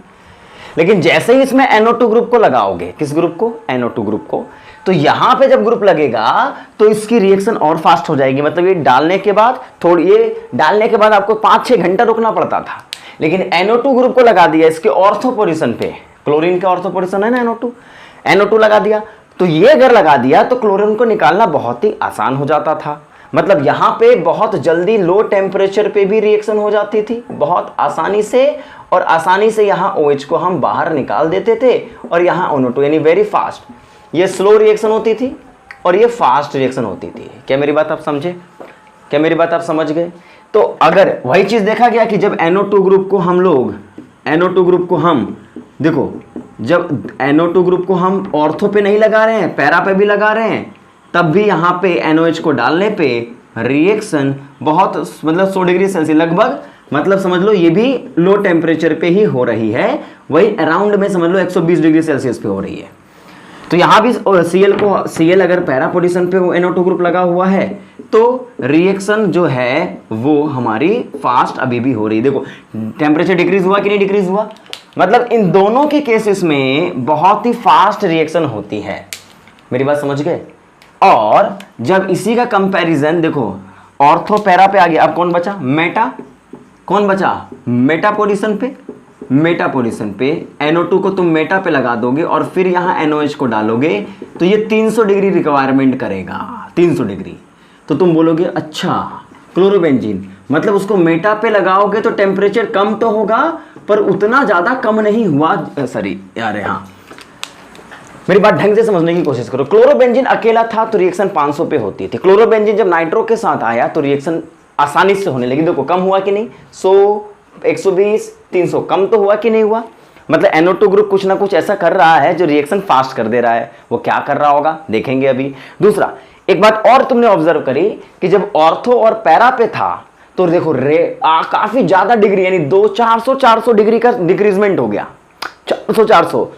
लेकिन जैसे ही इसमें NO2 ग्रुप को लगाओगे, किस ग्रुप को, NO2 ग्रुप को, तो यहां पे जब ग्रुप लगेगा तो इसकी रिएक्शन और फास्ट हो जाएगी। मतलब ये डालने के बाद आपको 5-6 घंटा रुकना पड़ता था, लेकिन NO2 ग्रुप को लगा दिया इसके ऑर्थो पोजीशन पे, क्लोरीन के ऑर्थो पोजीशन है ना NO2 लगा दिया, तो ये अगर लगा दिया तो क्लोरीन को निकालना बहुत ही आसान हो जाता था। मतलब यहाँ पे बहुत जल्दी लो टेम्परेचर पे भी रिएक्शन हो जाती थी बहुत आसानी से, और आसानी से यहाँ OH को हम बाहर निकाल देते थे, और यहाँ NO2 यानी वेरी फास्ट। ये स्लो रिएक्शन होती थी और ये फास्ट रिएक्शन होती थी। क्या मेरी बात आप समझे, क्या मेरी बात आप समझ गए। तो अगर वही चीज़ देखा गया कि जब NO2 ग्रुप को हम देखो, जब NO2 ग्रुप को हम ऑर्थो पे नहीं लगा रहे हैं, पैरा पे भी लगा रहे हैं, तब भी यहाँ पे NOH को डालने पे रिएक्शन बहुत, मतलब 100 डिग्री सेल्सियस लगभग, मतलब समझ लो ये भी लो टेम्परेचर पे ही हो रही है, वही अराउंड में समझ लो 120 डिग्री सेल्सियस पे हो रही है। तो यहाँ भी Cl अगर पैरा पोजीशन पे NO2 ग्रुप लगा हुआ है तो रिएक्शन जो है वो हमारी फास्ट अभी भी हो रही है। देखो टेम्परेचर डिक्रीज हुआ कि नहीं डिक्रीज हुआ, मतलब इन दोनों के केसेस में बहुत ही फास्ट रिएक्शन होती है। मेरी बात समझ गए। और जब इसी का कंपैरिजन देखो ऑर्थो पैरा पे आ गया, अब कौन बचा, मेटा, कौन बचा, मेटा पोजीशन पे, मेटा पोजीशन पे NO2 को तुम मेटा पे लगा दोगे और फिर यहाँ NOH को डालोगे तो ये 300 डिग्री रिक्वायरमेंट करेगा, 300 डिग्री। तो तुम बोलोगे अच्छा क्लोरोबेंजीन, मतलब उसको मेटा पे लगाओगे तो टेम्परेचर कम तो होगा पर उतना ज़्यादा कम नहीं हुआ। सॉरी यार, हाँ मेरी बात ढंग से समझने की कोशिश करो। क्लोरोबेंजीन अकेला था तो रिएक्शन 500 पे होती थी। क्लोरोबेंजीन जब नाइट्रो के साथ आया तो रिएक्शन आसानी से होने लगी। देखो कम हुआ कि नहीं, 100, 120, 300 कम तो हुआ कि नहीं हुआ। मतलब NO2 ग्रुप कुछ ना कुछ ऐसा कर रहा है जो रिएक्शन फास्ट कर दे रहा है। वो क्या कर रहा होगा देखेंगे अभी। दूसरा एक बात और तुमने ऑब्जर्व करी कि जब ऑर्थो और पैरा पे था तो देखो काफी ज्यादा डिग्री यानी 400 डिग्री का डिक्रीजमेंट हो गया, 400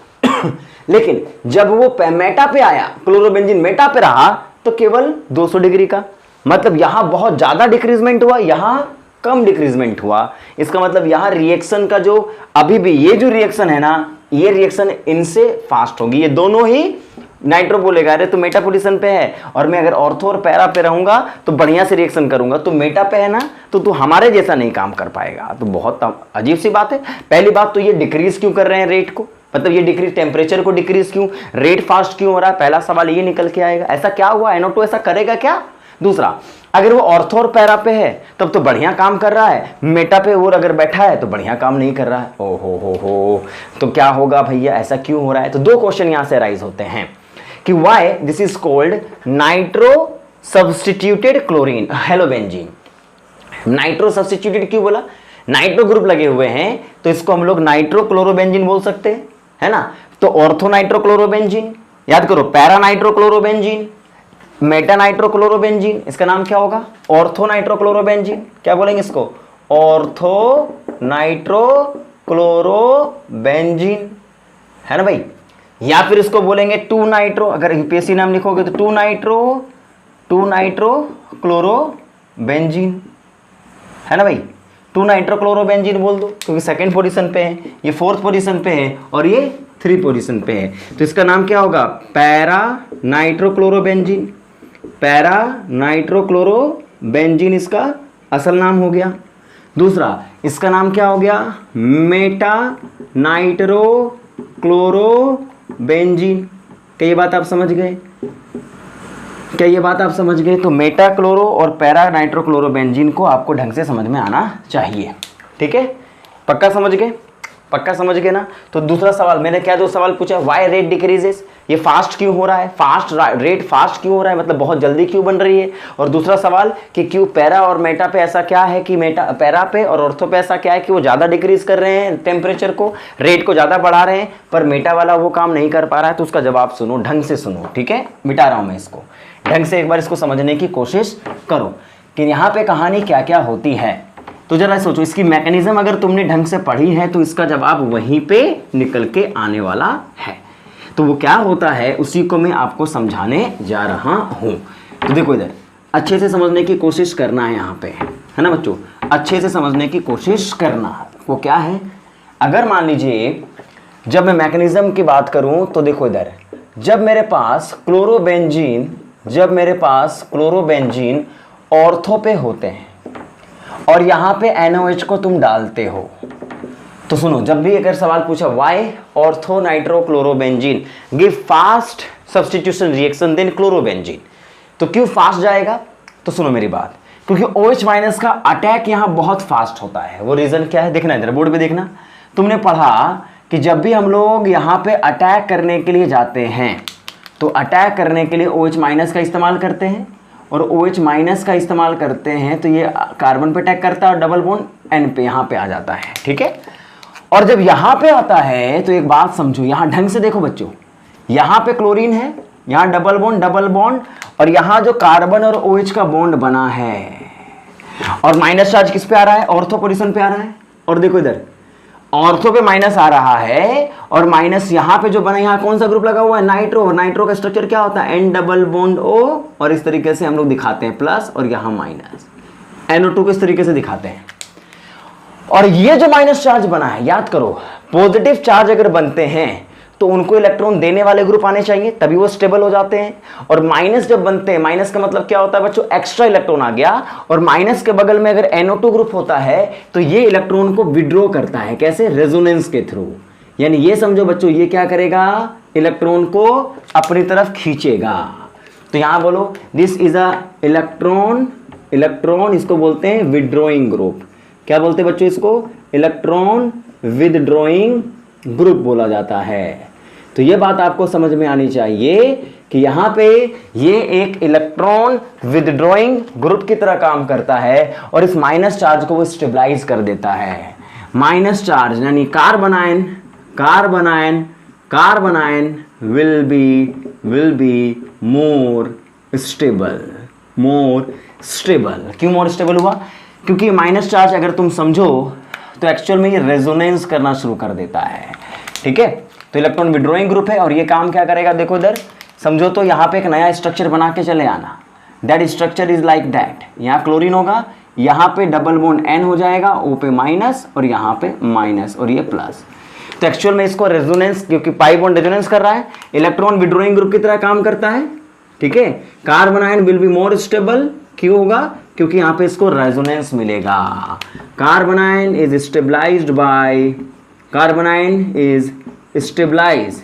लेकिन जब वो मेटा पे आया, क्लोरोबेंजीन मेटा पे रहा तो केवल 200 डिग्री का। मतलब यहां बहुत ज्यादा डिक्रीजमेंट हुआ, यहां कम डिक्रीजमेंट हुआ। इसका मतलब यहां रिएक्शन का जो अभी भी ये जो रिएक्शन है ना, ये रिएक्शन इनसे फास्ट होगी। ये दोनों ही नाइट्रो बोलेगा अरे तो मेटा पोजीशन पे है और मैं अगर ऑर्थो और पैरा पे रहूंगा तो बढ़िया से रिएक्शन करूंगा। तो मेटा पे है ना तो तू हमारे जैसा नहीं काम कर पाएगा। तो बहुत अजीब सी बात है। पहली बात तो ये डिक्रीज क्यों कर रहे हैं रेट को, मतलब ये डिक्रीज टेम्परेचर को डिक्रीज क्यों, रेट फास्ट क्यों हो रहा है, पहला सवाल ये निकल के आएगा। ऐसा क्या हुआ, NO2 ऐसा करेगा क्या। दूसरा अगर वो ऑर्थो और पैरा पे है तब तो बढ़िया काम कर रहा है, मेटा पे और अगर बैठा है तो बढ़िया काम नहीं कर रहा है। ओहो हो तो क्या होगा भैया, ऐसा क्यों हो रहा है। तो दो क्वेश्चन यहां से राइज होते हैं कि why this is called nitro substituted chlorine halobenzene. Nitro substituted क्यों बोला, नाइट्रो ग्रुप लगे हुए हैं तो इसको हम लोग नाइट्रो क्लोरोबेंजीन बोल सकते हैं, है ना। तो ऑर्थो नाइट्रो क्लोरोबेंजीन याद करो, para nitro chlorobenzene, Meta nitro chlorobenzene, इसका नाम क्या होगा, ऑर्थो नाइट्रो क्लोरोबेंजीन। क्या बोलेंगे इसको, ऑर्थो नाइट्रो क्लोरोबेंजीन, है ना भाई। या फिर इसको बोलेंगे 2 नाइट्रो, अगर यूपीएससी नाम लिखोगे तो 2 नाइट्रो क्लोरोबेंजीन, है ना भाई। 2 नाइट्रो क्लोरोबेंजीन बोल दो क्योंकि सेकंड पोजीशन पे है, ये 4th पोजीशन पे है और ये 3 पोजीशन पे है। तो इसका नाम क्या होगा, para nitro chlorobenzene, para nitro chlorobenzene इसका असल नाम हो गया। दूसरा इसका नाम क्या हो गया, मेटा नाइट्रो क्लोरोबेंजीन। क्या ये बात आप समझ गए, क्या ये बात आप समझ गए। तो मेटा क्लोरो और पैरा नाइट्रो क्लोरोबेंजीन को आपको ढंग से समझ में आना चाहिए, ठीक है। पक्का समझ गए, पक्का समझ गए ना। तो दूसरा सवाल मैंने क्या दो सवाल पूछा, वाई रेट डिक्रीजेस, ये फास्ट क्यों हो रहा है, रेट फास्ट क्यों हो रहा है, मतलब बहुत जल्दी क्यों बन रही है। और दूसरा सवाल कि क्यों पैरा और मेटा पे ऐसा क्या है कि पैरा पे और ऑर्थो पे ऐसा क्या है कि वो ज़्यादा डिक्रीज कर रहे हैं टेम्परेचर को, रेट को ज़्यादा बढ़ा रहे हैं, पर मेटा वाला वो काम नहीं कर पा रहा है। तो उसका जवाब सुनो, ढंग से सुनो, ठीक है। मिटा रहा हूँ मैं इसको, ढंग से एक बार इसको समझने की कोशिश करो कि यहाँ पे कहानी क्या क्या होती है। तो जरा सोचो, इसकी मैकेनिज्म अगर तुमने ढंग से पढ़ी है तो इसका जवाब वहीं पे निकल के आने वाला है। तो वो क्या होता है उसी को मैं आपको समझाने जा रहा हूँ। तो देखो इधर अच्छे से समझने की कोशिश करना है यहाँ पे, है ना बच्चों, अच्छे से समझने की कोशिश करना। वो क्या है, अगर मान लीजिए जब मैं मैकेनिज्म की बात करूँ तो देखो इधर, जब मेरे पास क्लोरोबेंजीन ऑर्थो पे होते हैं और यहाँ पे NOH को तुम डालते हो, तो सुनो, जब भी अगर सवाल पूछा why ortho nitro chlorobenzene give fast substitution reaction than chlorobenzene, तो क्यों फास्ट जाएगा। तो सुनो मेरी बात, क्योंकि OH- का अटैक यहाँ बहुत फास्ट होता है। वो रीजन क्या है, देखना इधर बोर्ड पे देखना। तुमने पढ़ा कि जब भी हम लोग यहाँ पे अटैक करने के लिए जाते हैं तो अटैक करने के लिए OH- का इस्तेमाल करते हैं और OH- का इस्तेमाल करते हैं तो ये कार्बन पे अटैक करता है और डबल बॉन्ड N पे यहाँ पे आ जाता है, ठीक है। और जब यहाँ पे आता है तो एक बात समझो, यहाँ ढंग से देखो बच्चों, यहाँ पे क्लोरीन है, यहाँ डबल बॉन्ड और यहाँ जो कार्बन और OH का बॉन्ड बना है और माइनस चार्ज किस पे आ रहा है, ऑर्थो पोजीशन पे आ रहा है। और देखो इधर ऑर्थो पे माइनस आ रहा है और माइनस यहाँ पे जो बना, यहाँ कौन सा ग्रुप लगा हुआ है, नाइट्रो। और नाइट्रो का स्ट्रक्चर क्या होता है, N डबल बॉन्ड O, और इस तरीके से हम लोग दिखाते हैं प्लस और यहाँ माइनस, NO2 को इस तरीके से दिखाते हैं। और ये जो माइनस चार्ज बना है, याद करो पॉजिटिव चार्ज अगर बनते हैं तो तो उनको इलेक्ट्रॉन देने वाले ग्रुप आने चाहिए, तभी वो स्टेबल हो जाते हैं। और माइनस जब बनते हैं, माइनस का मतलब क्या होता है बच्चों, एक्स्ट्रा इलेक्ट्रॉन आ गया, और माइनस के बगल में अगर NO2 ग्रुप होता है तो ये इलेक्ट्रॉन को विड्रॉ करता है, कैसे, रेजोनेंस के थ्रू। यानी ये समझो बच्चों, ये क्या करेगा, इलेक्ट्रॉन को अपनी तरफ खींचेगा। तो यहां बोलो this is a electron, electron इसको बोलते हैं विड्रॉइंग ग्रुप। क्या बोलते हैं बच्चों इसको, इलेक्ट्रॉन विदड्रॉइंग ग्रुप बोला जाता है। तो ये बात आपको समझ में आनी चाहिए कि यहां पे ये एक इलेक्ट्रॉन विदड्रॉइंग ग्रुप की तरह काम करता है, और इस माइनस चार्ज को वो स्टेबलाइज कर देता है। माइनस चार्ज यानी carbanion, carbanion, carbanion will be more stable, more stable. क्यों मोर स्टेबल हुआ, क्योंकि माइनस चार्ज अगर तुम समझो तो एक्चुअल में ये रेजोनेंस करना शुरू कर देता है, ठीक है। तो इलेक्ट्रॉन विड्रॉइंग ग्रुप है, और ये काम क्या करेगा, देखो इधर समझो, तो यहाँ पे एक नया स्ट्रक्चर बना के चले आना। That structure is like that, यहाँ क्लोरीन होगा, यहाँ पे डबल बॉन्ड N हो जाएगा, O पे माइनस और यहाँ पे माइनस और ये प्लस। तो एक्चुअल में इसको रेजोनेंस, क्योंकि पाई बॉन्ड रेजोनेंस कर रहा है, इलेक्ट्रॉन विड्रॉइंग ग्रुप की तरह काम करता है, ठीक है। Carbanion will be more stable, क्यों होगा, क्योंकि यहाँ पे इसको रेजोनेंस मिलेगा। Carbanion is stabilized by, carbanion is stabilized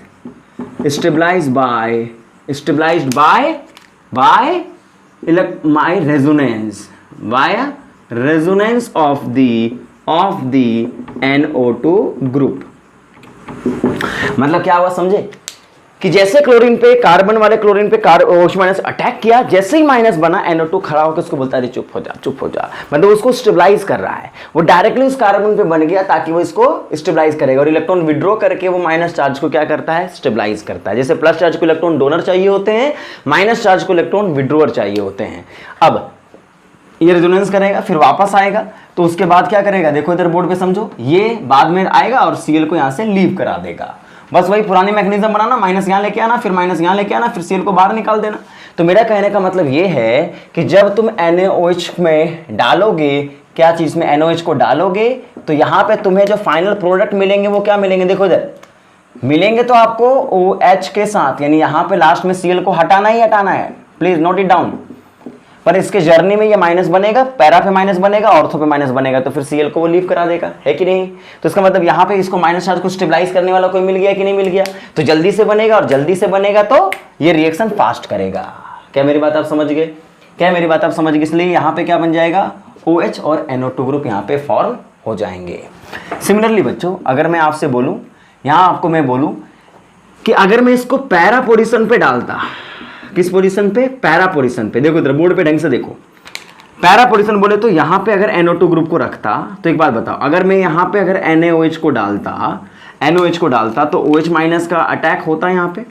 by resonance, by resonance of the NO2 group. मतलब क्या हुआ समझे, कि जैसे क्लोरीन पे, कार्बन वाले क्लोरीन पे OH माइनस अटैक किया, जैसे ही माइनस बना NO2 खड़ा होकर उसको बोलता है चुप हो जा, चुप हो जा, मतलब उसको स्टेबलाइज कर रहा है। वो डायरेक्टली उस कार्बन पे बन गया ताकि वो इसको स्टेबलाइज करेगा, और इलेक्ट्रॉन विड्रॉ करके वो माइनस चार्ज को क्या करता है, स्टेबलाइज करता है। जैसे प्लस चार्ज को इलेक्ट्रॉन डोनर चाहिए होते हैं, माइनस चार्ज को इलेक्ट्रॉन विड्रोअर चाहिए होते हैं। अब ये रेजोनेंस करेगा, फिर वापस आएगा, तो उसके बाद क्या करेगा, देखो इधर बोर्ड पे समझो, ये बाद में आएगा और Cl को यहाँ से लीव करा देगा। बस वही पुरानी मैकेनिज्म बनाना, माइनस यहाँ लेके आना, फिर माइनस यहाँ लेके आना, फिर Cl को बाहर निकाल देना। तो मेरा कहने का मतलब ये है कि जब तुम NaOH में डालोगे, क्या चीज में NaOH को डालोगे, तो यहाँ पे तुम्हें जो फाइनल प्रोडक्ट मिलेंगे वो क्या मिलेंगे, देखो इधर मिलेंगे तो आपको OH के साथ, यानी यहाँ पे लास्ट में Cl को हटाना ही हटाना है, प्लीज नोट इट डाउन। पर इसके जर्नी में ये माइनस बनेगा, पैरा पे माइनस बनेगा, ऑर्थो पे माइनस बनेगा, तो फिर Cl को वो लीव करा देगा, है कि नहीं। तो इसका मतलब यहाँ पे इसको माइनस चार्ज को स्टेबलाइज करने वाला कोई मिल गया कि नहीं मिल गया, तो जल्दी से बनेगा, और जल्दी से बनेगा तो ये रिएक्शन फास्ट करेगा। क्या मेरी बात आप समझ गए, क्या मेरी बात आप समझ गए। इसलिए यहाँ पे क्या बन जाएगा, OH और NO2 ग्रुप यहाँ पे फॉर्म हो जाएंगे। सिमिलरली बच्चों, अगर मैं आपसे बोलूँ, यहाँ आपको मैं बोलूँ कि अगर मैं इसको पैरा पोजिशन पे डालता, किस पोजीशन पे, पैरा पोजीशन पे, देखो इधर बोर्ड पे ढंग से देखो, पैरा पोजीशन बोले तो यहाँ पे अगर NO2 ग्रुप को रखता, तो एक बात बताओ, अगर मैं यहाँ पे अगर NaOH को डालता तो OH माइनस का अटैक होता है, यहाँ पे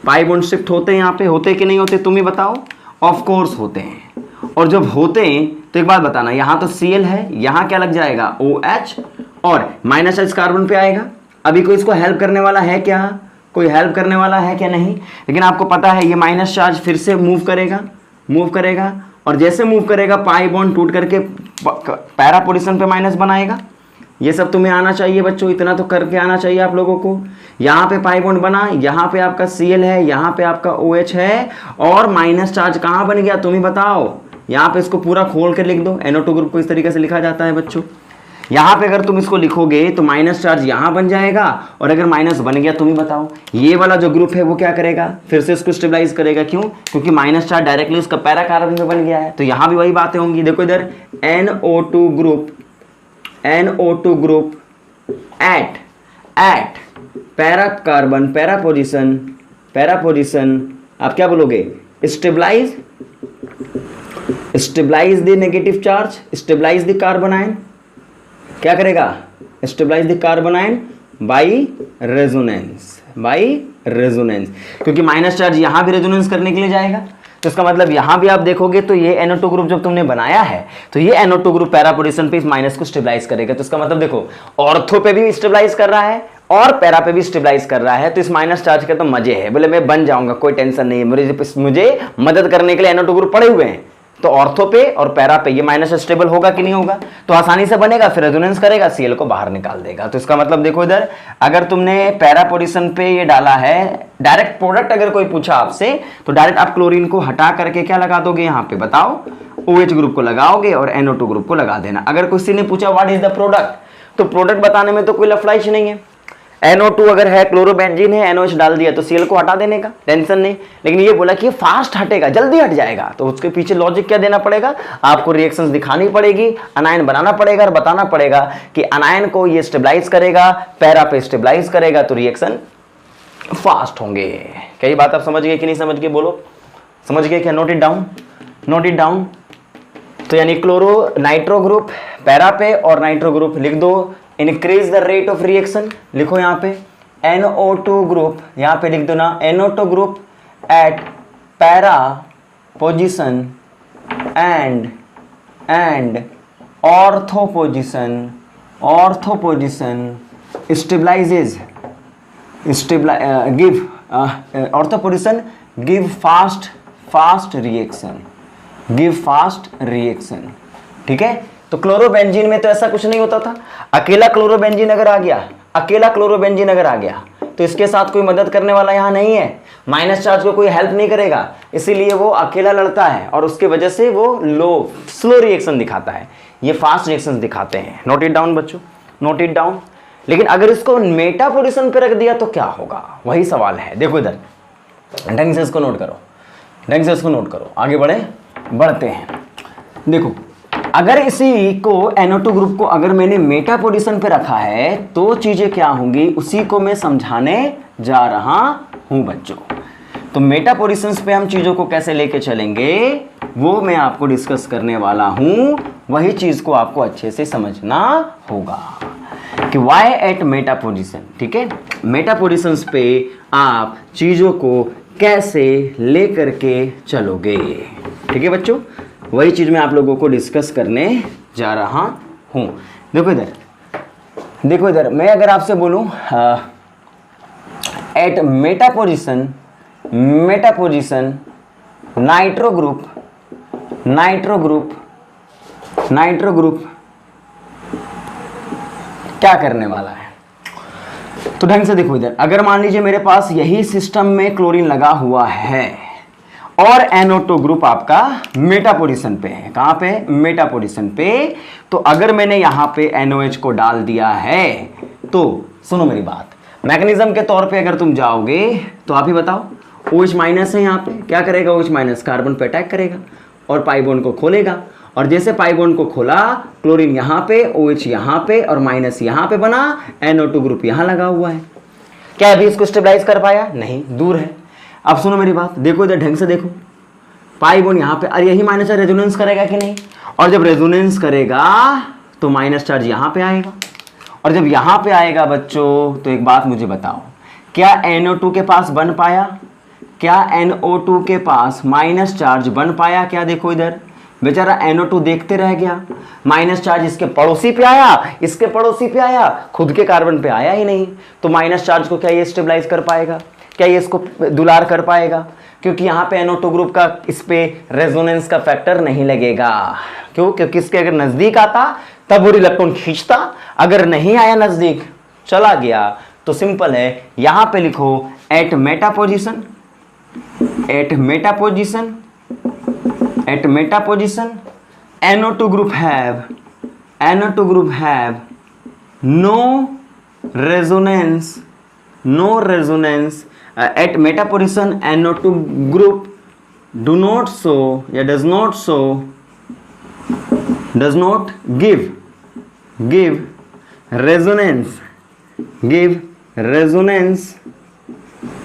पाई बॉन्ड शिफ्ट होते हैं, यहाँ पे होते कि नहीं होते, तुम ही बताओ। ऑफ कोर्स होते हैं, और जब होते हैं तो एक बात बताना, यहाँ तो Cl है, यहाँ क्या लग जाएगा, OH, और माइनस चार्ज कार्बन पे आएगा। अभी कोई इसको हेल्प करने वाला है क्या, कोई हेल्प करने वाला है क्या, नहीं। लेकिन आपको पता है ये माइनस चार्ज फिर से मूव करेगा, और जैसे मूव करेगा पाई बॉन्ड टूट करके पैरा पोजीशन पे माइनस बनाएगा। ये सब तुम्हें आना चाहिए बच्चों, इतना तो करके आना चाहिए आप लोगों को। यहाँ पे पाई बॉन्ड बना, यहाँ पे आपका Cl है, यहाँ पे आपका OH है, और माइनस चार्ज कहाँ बन गया तुम ही बताओ। यहाँ पे इसको पूरा खोल कर लिख दो, NO2 ग्रुप को इस तरीके से लिखा जाता है बच्चों। यहाँ पे अगर तुम इसको लिखोगे तो माइनस चार्ज यहाँ बन जाएगा, और अगर माइनस बन गया तुम ही बताओ, ये वाला जो ग्रुप है वो क्या करेगा, फिर से इसको स्टेबलाइज करेगा। क्यों, क्योंकि माइनस चार्ज डायरेक्टली उसका पैरा कार्बन में बन गया है। तो यहाँ भी वही बातें होंगी। देखो इधर NO2 group at para carbon, para position आप क्या बोलोगे, stabilize the negative charge, stabilize the carbanion, क्या करेगा, stabilize the carbanion by resonance, क्योंकि माइनस चार्ज यहां भी रेजोनेंस करने के लिए जाएगा। तो इसका मतलब यहां भी आप देखोगे तो ये NO2 ग्रुप जब तुमने बनाया है तो ये NO2 ग्रुप पैरा पोजीशन पे इस माइनस को स्टेबलाइज करेगा। तो इसका मतलब देखो, ऑर्थो पे भी स्टेबलाइज कर रहा है और पैरा पे भी स्टेबलाइज कर रहा है। तो इस माइनस चार्ज के तो मजे है, बोले मैं बन जाऊंगा, कोई टेंशन नहीं है, मुझे मदद करने के लिए NO2 ग्रुप पड़े हुए हैं। तो ऑर्थो पे और पैरा पे ये माइनस स्टेबल होगा कि नहीं होगा, तो आसानी से बनेगा, फिर रेजोनेंस करेगा, Cl को बाहर निकाल देगा। तो इसका मतलब देखो इधर, अगर तुमने पैरा पोजीशन पे ये डाला है, डायरेक्ट प्रोडक्ट अगर कोई पूछा आपसे, तो डायरेक्ट आप क्लोरीन को हटा करके क्या लगा दोगे यहाँ पे, बताओ, OH ग्रुप को लगाओगे और NO2 ग्रुप को लगा देना। अगर किसी ने पूछा व्हाट इज द प्रोडक्ट, तो प्रोडक्ट बताने में तो कोई लफड़ाइश नहीं है। NO2 अगर है, क्लोरोबेंजीन है, NOH डाल दिया तो Cl को हटा देने का, टेंशन नहीं। लेकिन ये बोला कि फास्ट हटेगा, जल्दी हट जाएगा, तो उसके पीछे लॉजिक क्या देना पड़ेगा, आपको रिएक्शंस दिखानी पड़ेगी, अनायन बनाना पड़ेगा और बताना पड़ेगा कि अनायन को ये स्टेबलाइज करेगा, पैरा पे स्टेबलाइज करेगा, तो रिएक्शन फास्ट होंगे। क्या ये बात आप समझ गए कि नहीं समझ गए, बोलो समझ गए क्या? Note it down, note it down. तो यानी क्लोरो नाइट्रो ग्रुप पैरा पे और नाइट्रो ग्रुप लिख दो, increase the rate of reaction, लिखो यहाँ पे NO2 ग्रुप, यहाँ पे लिख दो ना NO2 group at para position and ortho position stabilises give ortho position give fast reaction, ठीक है। तो क्लोरोबेंजीन में तो ऐसा कुछ नहीं होता था, अकेला क्लोरोबेंजीन अगर आ गया तो इसके साथ कोई मदद करने वाला यहाँ नहीं है, माइनस चार्ज को कोई हेल्प नहीं करेगा, इसीलिए वो अकेला लड़ता है और उसके वजह से वो स्लो रिएक्शन दिखाता है, ये फास्ट रिएक्शन दिखाते हैं। नोट इट डाउन बच्चों, नोट इट डाउन। लेकिन अगर इसको मेटा पोजीशन पे रख दिया तो क्या होगा, वही सवाल है। देखो इधर ढंग से इसको नोट करो, आगे बढ़ते हैं। देखो अगर इसी को NO2 ग्रुप को अगर मैंने मेटा पोजीशन पे रखा है तो चीजें क्या होंगी, उसी को मैं समझाने जा रहा हूं बच्चों। तो मेटा पोजीशंस पे हम चीजों को कैसे लेके चलेंगे वो मैं आपको डिस्कस करने वाला हूं, वही चीज को आपको अच्छे से समझना होगा कि वाई एट मेटा पोजीशन, ठीक है। मेटा पोजीशंस पे आप चीजों को कैसे लेकर के चलोगे, ठीक है बच्चों, वही चीज मैं आप लोगों को डिस्कस करने जा रहा हूं। देखो इधर मैं अगर आपसे बोलूं at meta position nitro group क्या करने वाला है, तो ढंग से देखो इधर, अगर मान लीजिए मेरे पास यही सिस्टम में क्लोरीन लगा हुआ है और NO2 ग्रुप आपका मेटा पोजीशन पे है, कहां पे, मेटा पोजीशन पे, तो अगर मैंने यहां पे NOH को डाल दिया है तो सुनो मेरी बात, मैकेनिज्म के तौर पे अगर तुम जाओगे तो आप ही बताओ, OH माइनस है यहाँ पे, क्या करेगा OH माइनस, कार्बन पे अटैक करेगा और पाई बॉन्ड को खोलेगा, और जैसे पाई बॉन्ड को खोला, क्लोरीन यहाँ पे, OH यहाँ पे और माइनस यहाँ पे बना, NO2 ग्रुप यहाँ लगा हुआ है, क्या अभी इसको स्टेबलाइज कर पाया, नहीं, दूर है। अब सुनो मेरी बात, देखो इधर ढंग से देखो, पाई बॉन्ड यहाँ पे, अरे यही माइनस चार्ज रेजोनेंस करेगा कि नहीं, और जब रेजोनेंस करेगा तो माइनस चार्ज यहाँ पे आएगा, और जब यहाँ पे आएगा बच्चों तो एक बात मुझे बताओ, क्या NO2 के पास बन पाया, क्या NO2 के पास माइनस चार्ज बन पाया, क्या देखो इधर बेचारा NO2 देखते रह गया, माइनस चार्ज इसके पड़ोसी पे आया, खुद के कार्बन पे आया ही नहीं, तो माइनस चार्ज को क्या ये स्टेबलाइज कर पाएगा, क्या ये इसको दुलार कर पाएगा, क्योंकि यहाँ पे NO2 ग्रुप का इस पे रेजोनेंस का फैक्टर नहीं लगेगा, क्यों, क्योंकि इसके अगर नजदीक आता तब वो इलेक्ट्रॉन खींचता, अगर नहीं आया नजदीक चला गया, तो सिंपल है, यहाँ पे लिखो at meta position NO2 group have no resonance at meta position. NO2 group does not give resonance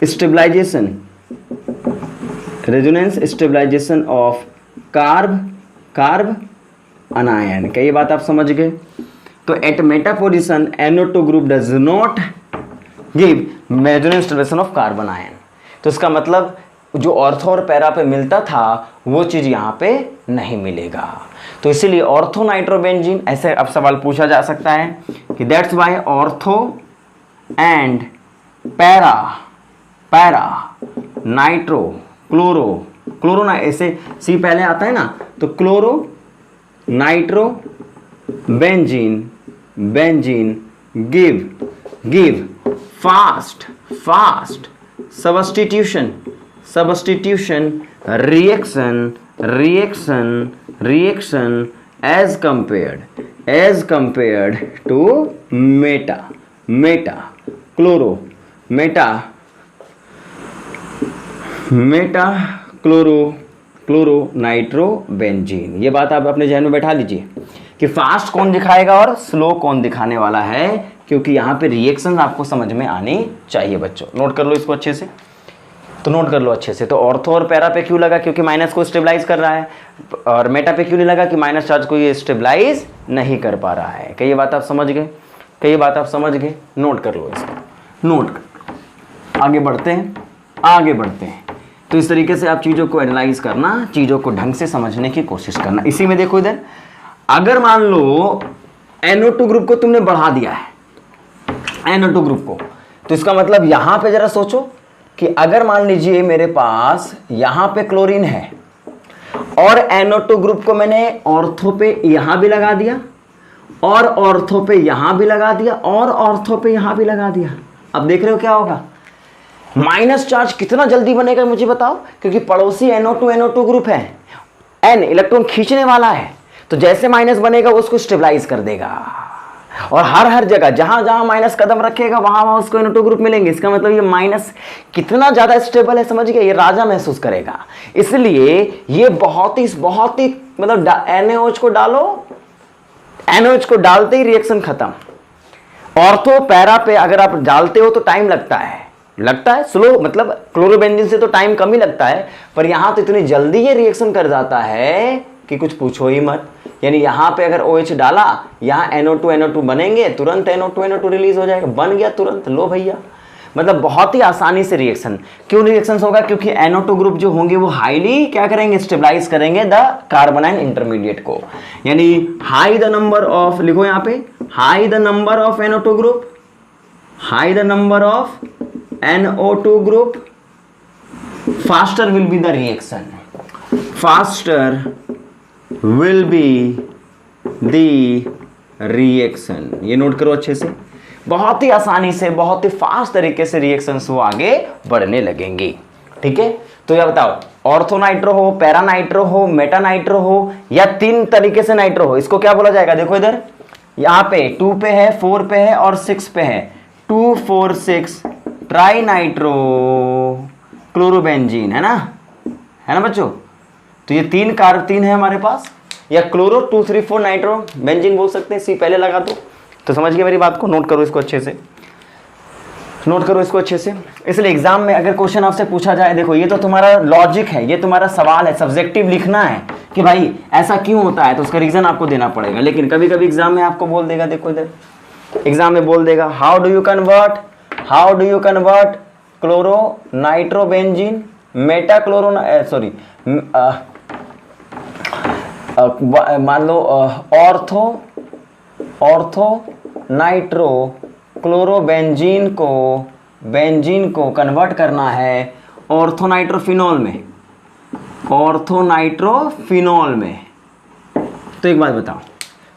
stabilization of carbanion. क्या ये बात आप समझ गए? तो at meta position NO2 group does not give resonance stabilization of carbanion. तो इसका मतलब जो ऑर्थो और पैरा पे मिलता था वो चीज यहाँ पे नहीं मिलेगा। तो इसीलिए ऑर्थो नाइट्रोबेंजीन, ऐसे अब सवाल पूछा जा सकता है कि that's why ortho and para nitro chloro chloro ना ऐसे सी पहले आता है ना, तो chloro nitro benzene, benzene give fast substitution reaction as compared to chloro nitrobenzene. ये बात आप अपने जहन में बैठा लीजिए कि फास्ट कौन दिखाएगा और स्लो कौन दिखाने वाला है, क्योंकि यहाँ पे रिएक्शन आपको समझ में आनी चाहिए बच्चों। नोट कर लो इसको अच्छे से, तो नोट कर लो अच्छे से। तो ऑर्थो और पैरा पे क्यों लगा, क्योंकि माइनस को स्टेबलाइज कर रहा है, और मेटा पे क्यों नहीं लगा कि माइनस चार्ज को ये स्टेबलाइज नहीं कर पा रहा है। कई बात आप समझ गए, कई बात आप समझ गए। नोट कर लो इसको, नोट कर, आगे बढ़ते हैं। तो इस तरीके से आप चीज़ों को एनालाइज करना, चीज़ों को ढंग से समझने की कोशिश करना। इसी में देखो इधर, अगर मान लो NO2 ग्रुप को तुमने बढ़ा दिया है, NO2 ग्रुप को, तो इसका मतलब यहां पे जरा सोचो कि अगर मान लीजिए मेरे पास यहां पे क्लोरीन है और NO2 ग्रुप को मैंने ऑर्थो पे यहां भी लगा दिया और ऑर्थो पे यहां भी लगा दिया और ऑर्थो पे यहां भी लगा दिया, अब देख रहे हो क्या होगा? माइनस चार्ज कितना जल्दी बनेगा मुझे बताओ, क्योंकि पड़ोसी NO2 ग्रुप है, N इलेक्ट्रॉन खींचने वाला है, तो जैसे माइनस बनेगा वो उसको स्टेबलाइज कर देगा, और हर जगह जहां जहां माइनस कदम रखेगा वहां वहां उसको NO2 ग्रुप मिलेंगे। इसका मतलब ये माइनस कितना ज्यादा स्टेबल है, समझ गए? ये राजा महसूस करेगा। इसलिए ये बहुत ही मतलब NaOH को डालो, NaOH को डालते ही रिएक्शन खत्म। ऑर्थो पैरा पे अगर आप डालते हो तो टाइम लगता है स्लो, मतलब क्लोरोबेंजीन से तो टाइम कम ही लगता है, पर यहां तो इतनी जल्दी ये रिएक्शन कर जाता है कि कुछ पूछो ही मत। यानी यहां पे अगर OH डाला, यहां NO2 बनेंगे, तुरंत NO2 रिलीज हो जाएगा, बन गया तुरंत, लो भैया। मतलब बहुत ही आसानी से रिएक्शन, क्यों रिएक्शन होगा? क्योंकि NO2 ग्रुप जो होंगे वो हाईली क्या करेंगे, स्टेबलाइज करेंगे द कार्बोनाइन इंटरमीडिएट को। यानी हाई द नंबर ऑफ, लिखो यहां पे, high the number of NO2 group, high the number of NO2 group, faster will be the reaction, faster will be the reaction। ये नोट करो अच्छे से, बहुत ही आसानी से, बहुत ही फास्ट तरीके से रिएक्शंस वो आगे बढ़ने लगेंगी। ठीक है, तो ये बताओ, ऑर्थो नाइट्रो हो, पैरा नाइट्रो हो, मेटा नाइट्रो हो, या तीन तरीके से नाइट्रो हो, इसको क्या बोला जाएगा? देखो इधर, यहाँ पे 2 पे है, 4 पे है और 6 पे है, 2 4 6 ट्राई नाइट्रो क्लोरोबेंजीन, है ना बच्चों? तो ये तीन है हमारे पास, या क्लोरो 2 3 4 नाइट्रो बेंजीन बोल सकते हैं, सी पहले लगा दो। तो समझ गए मेरी बात को? नोट करो इसको अच्छे से, नोट करो इसको अच्छे से। इसलिए एग्जाम में अगर क्वेश्चन आपसे पूछा जाए, देखो ये तो तुम्हारा लॉजिक है, ये तुम्हारा सवाल है, सब्जेक्टिव लिखना है कि भाई ऐसा क्यों होता है, तो उसका रीजन आपको देना पड़ेगा। लेकिन कभी कभी एग्जाम में आपको बोल देगा, देखो इधर एग्जाम में बोल देगा, how do you convert chloro nitrobenzene Meta chloro, sorry मान लो ऑर्थो नाइट्रो क्लोरोबेंजीन को कन्वर्ट करना है ऑर्थोनाइट्रोफिनॉल में। तो एक बात बताओ,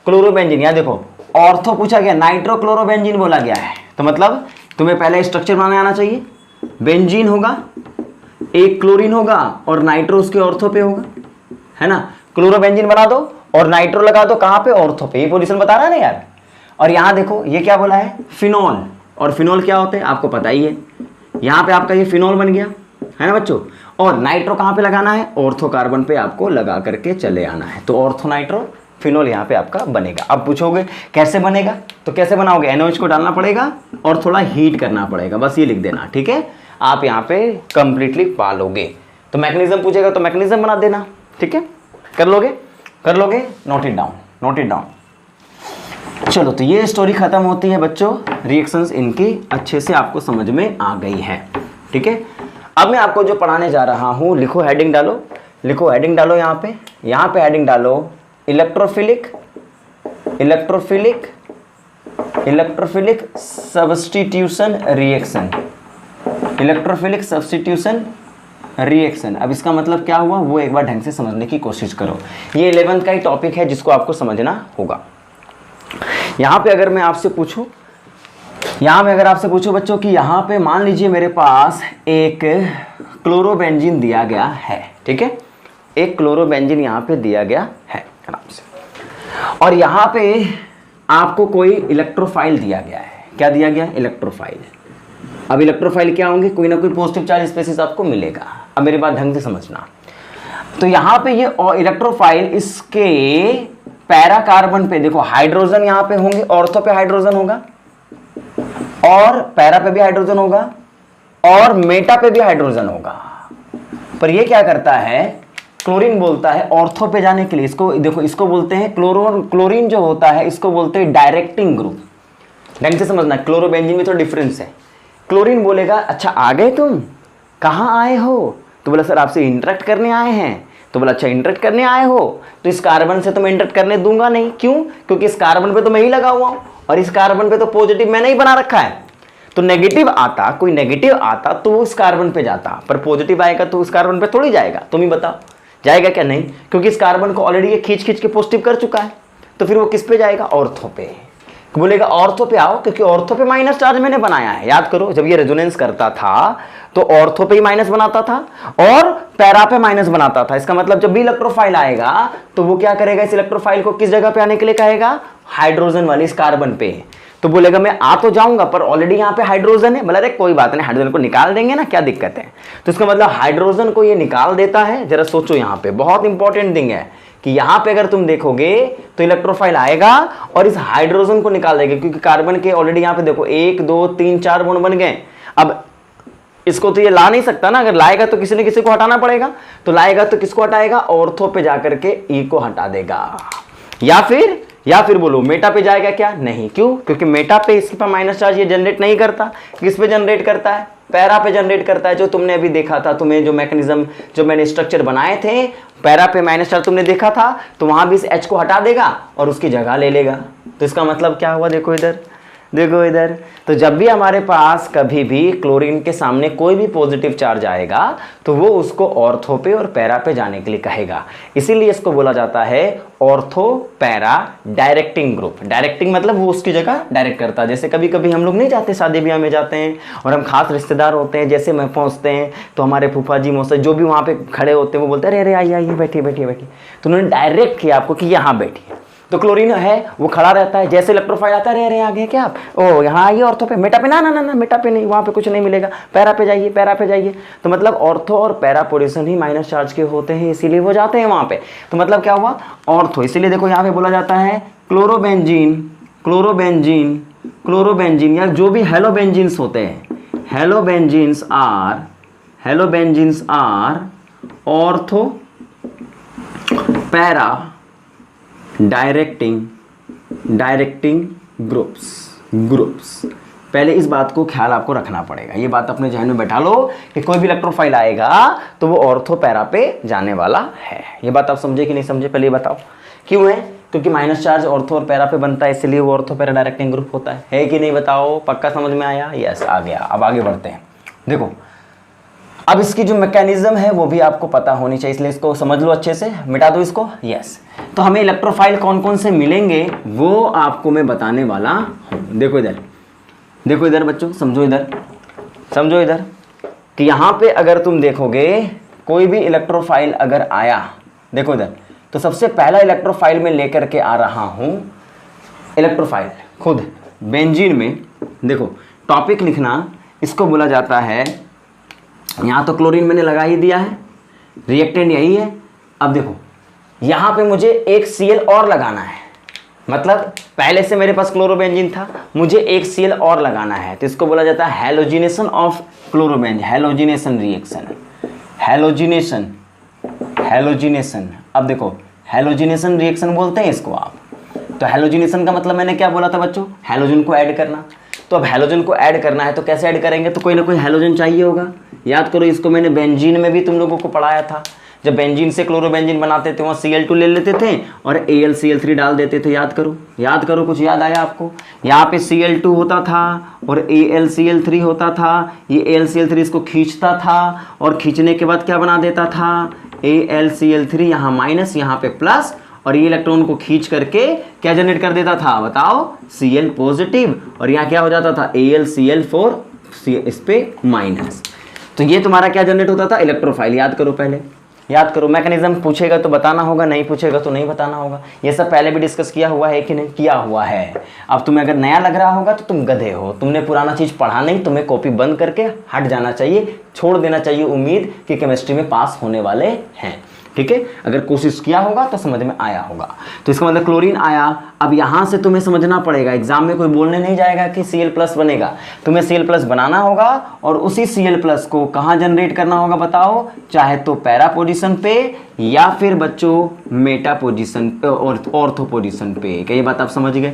क्लोरोबेंजीन, यहाँ देखो ऑर्थो पूछा गया, नाइट्रो क्लोरोबेंजीन बोला गया है, तो मतलब तुम्हें पहले स्ट्रक्चर बनाने आना चाहिए। बेंजीन होगा, एक क्लोरीन होगा और नाइट्रो उसके ऑर्थो पे होगा, है ना? क्लोरोबेंजीन बना दो और नाइट्रो लगा दो, कहां पे? ऑर्थो पे। ये पोजीशन बता रहा है ना यार। और यहां देखो ये क्या बोला है, फिनॉल, और फिनॉल क्या होते हैं आपको पता ही है। यहां पे आपका ये फिनॉल बन गया, है ना बच्चों? और नाइट्रो कहां पे लगाना है? ऑर्थो कार्बन पे आपको लगा करके चले आना है, तो ऑर्थो नाइट्रो फिनॉल यहाँ पे आपका बनेगा। अब पूछोगे कैसे बनेगा, तो कैसे बनाओगे? NaOH को डालना पड़ेगा और थोड़ा हीट करना पड़ेगा, बस ये लिख देना, ठीक है? आप यहाँ पे कंप्लीटली पालोगे। तो मैकेनिज्म पूछेगा तो मैकेनिज्म बना देना, ठीक है? कर लोगे? Note it down. चलो, तो ये स्टोरी खत्म होती है बच्चों, रिएक्शंस इनकी अच्छे से आपको समझ में आ गई है, ठीक है? अब मैं आपको जो पढ़ाने जा रहा हूँ, लिखो हेडिंग डालो यहाँ पे हेडिंग डालो, इलेक्ट्रोफिलिक सब्स्टिट्यूशन रिएक्शन। अब इसका मतलब क्या हुआ वो एक बार ढंग से समझने की कोशिश करो। ये 11th का ही टॉपिक है जिसको आपको समझना होगा। यहाँ पे अगर मैं आपसे पूछूं, बच्चों कि यहाँ पे मान लीजिए मेरे पास एक क्लोरोबेंजीन दिया गया है, ठीक है, एक क्लोरोबेंजीन यहाँ पे दिया गया है आराम से, और यहाँ पे आपको कोई इलेक्ट्रोफाइल दिया गया है। क्या दिया गया? इलेक्ट्रोफाइल। अब इलेक्ट्रोफाइल क्या होंगे? कोई ना कोई पॉजिटिव चार्ज स्पेसिस आपको मिलेगा। अब मेरी बात ढंग से समझना। तो यहाँ पे ये इलेक्ट्रोफाइल इसके पैरा कार्बन पे देखो हाइड्रोजन यहाँ पे होंगे, ऑर्थो पे हाइड्रोजन होगा और पैरा पे भी हाइड्रोजन होगा और मेटा पे भी हाइड्रोजन होगा। पर ये क्या करता है, क्लोरीन बोलता है ऑर्थो पे जाने के लिए, इसको देखो, इसको बोलते हैं क्लोरीन जो होता है इसको बोलते हैं डायरेक्टिंग ग्रुप। ढंग से समझना, क्लोरोबेंजीन में तो डिफरेंस है। क्लोरीन बोलेगा अच्छा आ गए तुम, कहाँ आए हो? तो बोला सर आपसे इंटरेक्ट करने आए हैं। तो बोला अच्छा इंटरेक्ट करने आए हो तो इस कार्बन से तो मैं इंटरेक्ट करने दूंगा नहीं। क्यों? क्योंकि इस कार्बन पे तो मैं ही लगा हुआ हूं और इस कार्बन पे तो पॉजिटिव मैंने ही बना रखा है। तो नेगेटिव आता, कोई नेगेटिव आता तो वो इस कार्बन पे जाता, पर पॉजिटिव आएगा तो उस कार्बन पे थोड़ी जाएगा। तुम ही बताओ जाएगा क्या? नहीं, क्योंकि इस कार्बन को ऑलरेडी ये खींच खींच के पॉजिटिव कर चुका है। तो फिर वो किस पे जाएगा? ऑर्थो पे। बोलेगा ऑर्थो पे आओ, क्योंकि ऑर्थो पे माइनस चार्ज मैंने बनाया है। याद करो जब ये रेजोनेंस करता था तो ऑर्थो पे ही माइनस बनाता था और पैरा पे माइनस बनाता था। इसका मतलब जब भी इलेक्ट्रोफाइल आएगा तो वो क्या करेगा, इस इलेक्ट्रोफाइल को किस जगह पे आने के लिए कहेगा? हाइड्रोजन वाली इस कार्बन पे। तो बोलेगा मैं आ तो जाऊंगा पर ऑलरेडी यहाँ पे हाइड्रोजन है। बोला अरे कोई बात नहीं, हाइड्रोजन को निकाल देंगे ना, क्या दिक्कत है। तो इसका मतलब हाइड्रोजन को ये निकाल देता है। जरा सोचो, यहाँ पे बहुत इंपॉर्टेंट थिंग है कि यहाँ पे अगर तुम देखोगे तो इलेक्ट्रोफाइल आएगा और इस हाइड्रोजन को निकाल देगा, क्योंकि कार्बन के ऑलरेडी यहाँ पे देखो 1 2 3 4 बॉन्ड बन गए। अब इसको तो ये ला नहीं सकता ना, अगर लाएगा तो किसी न किसी को हटाना पड़ेगा। तो लाएगा तो किसको हटाएगा? ऑर्थो पे जाकर के ई को हटा देगा। या फिर बोलो मेटा पे जाएगा क्या? नहीं। क्यों? क्योंकि मेटा पे इसके पास माइनस चार्ज ये जनरेट नहीं करता। किस पे जनरेट करता है? पैरा पे जनरेट करता है। जो तुमने अभी देखा था, तुम्हें जो मैकेनिज्म, जो मैंने स्ट्रक्चर बनाए थे, पैरा पे माइनस चार्ज तुमने देखा था, तो वहां भी इस H को हटा देगा और उसकी जगह ले लेगा। तो इसका मतलब क्या हुआ? देखो इधर, देखो इधर। तो जब भी हमारे पास कभी भी क्लोरीन के सामने कोई भी पॉजिटिव चार्ज आएगा तो वो उसको ऑर्थो पे और पैरा पे जाने के लिए कहेगा। इसीलिए इसको बोला जाता है ortho para directing group. Directing मतलब वो उसकी जगह डायरेक्ट करता है। जैसे कभी कभी हम लोग नहीं जाते, शादी ब्याह में जाते हैं और हम खास रिश्तेदार होते हैं, जैसे मैं पहुँचते हैं तो हमारे फूफा जी मौसा जो भी वहाँ पे खड़े होते हैं वो बोलते हैं अरे अरे आइए बैठिए बैठिए बैठिए। तो उन्होंने डायरेक्ट किया आपको कि यहाँ बैठिए। तो क्लोरीन है वो खड़ा रहता है, जैसे इलेक्ट्रोफाइल आता है अरे आ गए क्या आप, ओ यहाँ आइए ऑर्थो पे। मेटा पे ना ना ना ना, मेटा पे नहीं, वहाँ पे कुछ नहीं मिलेगा, पैरा पे जाइए, पैरा पे जाइए। तो मतलब ऑर्थो और पैरा पोजीशन ही माइनस चार्ज के होते हैं, इसीलिए वो जाते हैं वहाँ पे। तो मतलब क्या हुआ? ऑर्थो। इसीलिए देखो यहाँ पे बोला जाता है क्लोरोबेंजीन, क्लोरोबेंजीन, क्लोरोबेंजीन या जो भी हेलोबेंजीन्स होते हैं, halobenzenes are ortho para directing groups. पहले इस बात को ख्याल आपको रखना पड़ेगा, ये बात अपने जहन में बैठा लो कि कोई भी इलेक्ट्रोफाइल आएगा तो वो ऑर्थो पैरा पे जाने वाला है। ये बात आप समझे कि नहीं समझे? पहले ये बताओ क्यों है? क्योंकि माइनस चार्ज ऑर्थो और पैरा पे बनता है, इसलिए वो ऑर्थो पैरा डायरेक्टिंग ग्रुप होता है कि नहीं? बताओ, पक्का समझ में आया? यस, आ गया। अब आगे बढ़ते हैं। देखो अब इसकी जो मैकेनिज्म है वो भी आपको पता होनी चाहिए, इसलिए इसको समझ लो अच्छे से। मिटा दो इसको। यस, तो हमें इलेक्ट्रोफाइल कौन कौन से मिलेंगे वो आपको मैं बताने वाला हूँ। देखो इधर, देखो इधर बच्चों, समझो इधर, समझो इधर कि यहाँ पे अगर तुम देखोगे कोई भी इलेक्ट्रोफाइल अगर आया, देखो इधर, तो सबसे पहला इलेक्ट्रोफाइल में लेकर के आ रहा हूँ इलेक्ट्रोफाइल खुद बेंजीन में। देखो टॉपिक लिखना, इसको बोला जाता है, यहाँ तो क्लोरीन मैंने लगा ही दिया है, रिएक्टेंट यही है। अब देखो यहाँ पे मुझे एक Cl और लगाना है, मतलब पहले से मेरे पास क्लोरोबेंजीन था, मुझे एक Cl और लगाना है। तो इसको बोला जाता है halogenation of chlorobenzene, halogenation reaction, halogenation. अब देखो हैलोजिनेशन रिएक्शन बोलते हैं इसको आप। तो हैलोजिनेशन का मतलब मैंने क्या बोला था बच्चों? हैलोजन को ऐड करना। तो अब हैलोजन को ऐड करना है तो कैसे ऐड करेंगे? तो कोई ना कोई हैलोजन चाहिए होगा। याद करो, इसको मैंने बेंजीन में भी तुम लोगों को पढ़ाया था। जब बेंजीन से क्लोरोबेंजीन बनाते थे वहाँ Cl2 ले लेते थे और AlCl3 डाल देते थे। याद करो, याद करो, कुछ याद आया आपको? यहाँ पे Cl2 होता था और AlCl3 होता था, ये AlCl3 इसको खींचता था और खींचने के बाद क्या बना देता था, AlCl3 यहाँ माइनस यहाँ पे प्लस, और ये इलेक्ट्रॉन को खींच करके क्या जनरेट कर देता था बताओ, Cl पॉजिटिव, और यहाँ क्या हो जाता था AlCl4 इस पे माइनस। तो ये तुम्हारा क्या जनरेट होता था, इलेक्ट्रोफाइल। याद करो, पहले याद करो, मैकेनिज्म पूछेगा तो बताना होगा, नहीं पूछेगा तो नहीं बताना होगा। ये सब पहले भी डिस्कस किया हुआ है कि नहीं, किया हुआ है। अब तुम्हें अगर नया लग रहा होगा तो तुम गधे हो, तुमने पुराना चीज़ पढ़ा नहीं, तुम्हें कॉपी बंद करके हट जाना चाहिए, छोड़ देना चाहिए उम्मीद कि केमिस्ट्री में पास होने वाले हैं। ठीक है, अगर कोशिश किया होगा तो समझ में आया होगा। तो इसका मतलब क्लोरीन आया। अब यहाँ से तुम्हें समझना पड़ेगा, एग्जाम में कोई बोलने नहीं जाएगा कि Cl+ बनेगा, तुम्हें Cl+ बनाना होगा और उसी Cl+ को कहाँ जनरेट करना होगा बताओ, चाहे तो पैरा पोजीशन पे या फिर बच्चों मेटा पोजीशन और ऑर्थो पोजीशन पे। क्या ये बात आप समझ गए?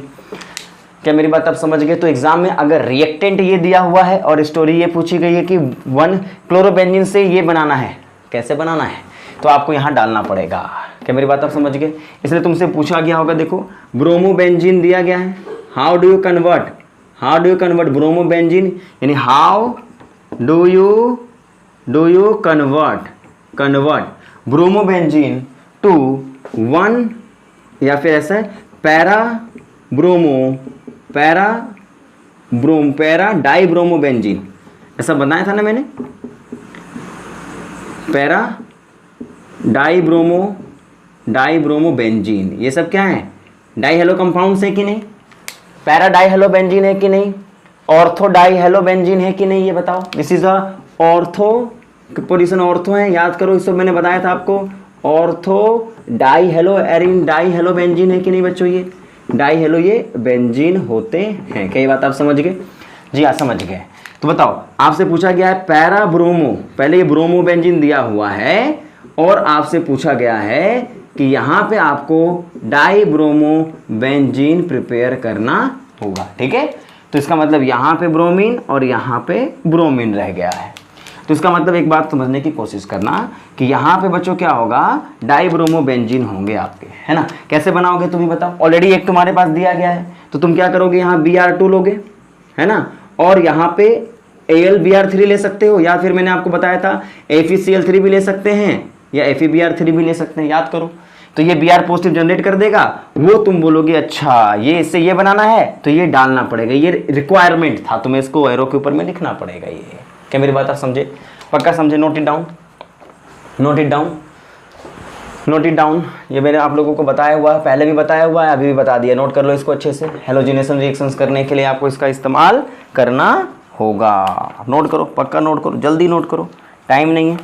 क्या मेरी बात आप समझ गए? तो एग्जाम में अगर रिएक्टेंट ये दिया हुआ है और स्टोरी ये पूछी गई है कि 1 क्लोरोबेंजीन से ये बनाना है, कैसे बनाना है, तो आपको यहाँ डालना पड़ेगा। क्या मेरी बात आप समझ गए? इसलिए तुमसे पूछा गया होगा, देखो ब्रोमोबेंजीन दिया गया है, how do you convert bromobenzene, यानी how do you convert bromobenzene to 1 या फिर ऐसा है पैरा डाइब्रोमोबेंजीन, ऐसा बताया था ना मैंने, पैरा डाइब्रोमोबेंजीन। ये सब क्या है, डाइहेलो कंपाउंड्स है कि नहीं, पैरा डाइहेलोबेंजीन है कि नहीं, ऑर्थो डाइहेलोबेंजीन है कि नहीं, ये बताओ। This is a ortho position, ortho है, याद करो, इस सब मैंने बताया था आपको। ऑर्थो डाइहेलो एरिन डाइहेलोबेंजीन है कि नहीं बच्चों, ये डाइहेलो ये बेंजीन होते हैं। क्या ये बात आप समझ गए? जी हाँ, समझ गए। तो बताओ, आपसे पूछा गया है पैरा ब्रोमो, पहले ये ब्रोमोबेंजीन दिया हुआ है और आपसे पूछा गया है कि यहाँ पे आपको डाइब्रोमोबेंजीन प्रिपेयर करना होगा। ठीक है, तो इसका मतलब यहाँ पे ब्रोमीन और यहाँ पे ब्रोमीन रह गया है। तो इसका मतलब एक बात समझने की कोशिश करना कि यहाँ पे बच्चों क्या होगा, डाइब्रोमोबेंजीन होंगे आपके, है ना। कैसे बनाओगे तुम ही बताओ, ऑलरेडी एक तुम्हारे पास दिया गया है, तो तुम क्या करोगे, यहाँ Br2 लोगे, है ना, और यहाँ पे AlBr3 ले सकते हो, या फिर मैंने आपको बताया था FeCl3 भी ले सकते हैं या FeBr3 भी ले सकते हैं, याद करो। तो ये Br पॉजिटिव जनरेट कर देगा, वो तुम बोलोगे अच्छा ये इससे ये बनाना है तो ये डालना पड़ेगा, ये रिक्वायरमेंट था, तुम्हें इसको एरो के ऊपर में लिखना पड़ेगा। ये क्या मेरी बात आप समझे, पक्का समझे? Note it down. ये मैंने आप लोगों को बताया हुआ है, पहले भी बताया हुआ है, अभी भी बता दिया, नोट कर लो इसको अच्छे से। हेलोजिनेशन रिएक्शंस करने के लिए आपको इसका इस्तेमाल करना होगा, नोट करो, पक्का नोट करो, जल्दी नोट करो, टाइम नहीं है।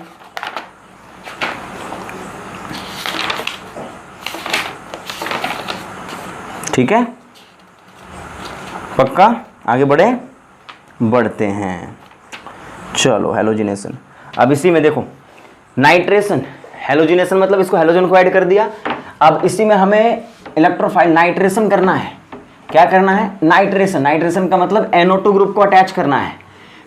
ठीक है, पक्का, आगे बढ़ते हैं। चलो हेलोजिनेशन, अब इसी में देखो नाइट्रेशन, हेलोजिनेशन मतलब इसको हेलोजन को ऐड कर दिया। अब इसी में हमें इलेक्ट्रोफाइल नाइट्रेशन करना है। क्या करना है, नाइट्रेशन का मतलब NO2 ग्रुप को अटैच करना है।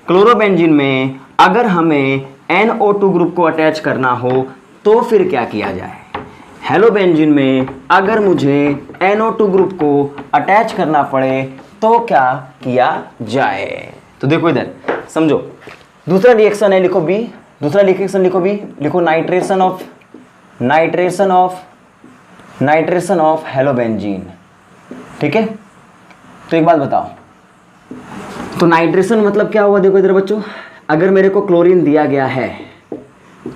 क्लोरोबेंजीन में अगर हमें NO2 ग्रुप को अटैच करना हो तो फिर क्या किया जाए, हेलोबेंजीन में अगर मुझे NO2 ग्रुप को अटैच करना पड़े तो क्या किया जाए। तो देखो इधर समझो, दूसरा रिएक्शन है, लिखो बी, दूसरा रिएक्शन लिखो बी, लिखो नाइट्रेशन ऑफ हेलोबेंजीन। ठीक है, तो एक बात बताओ, तो नाइट्रेशन मतलब क्या हुआ, देखो इधर बच्चों, अगर मेरे को क्लोरीन दिया गया है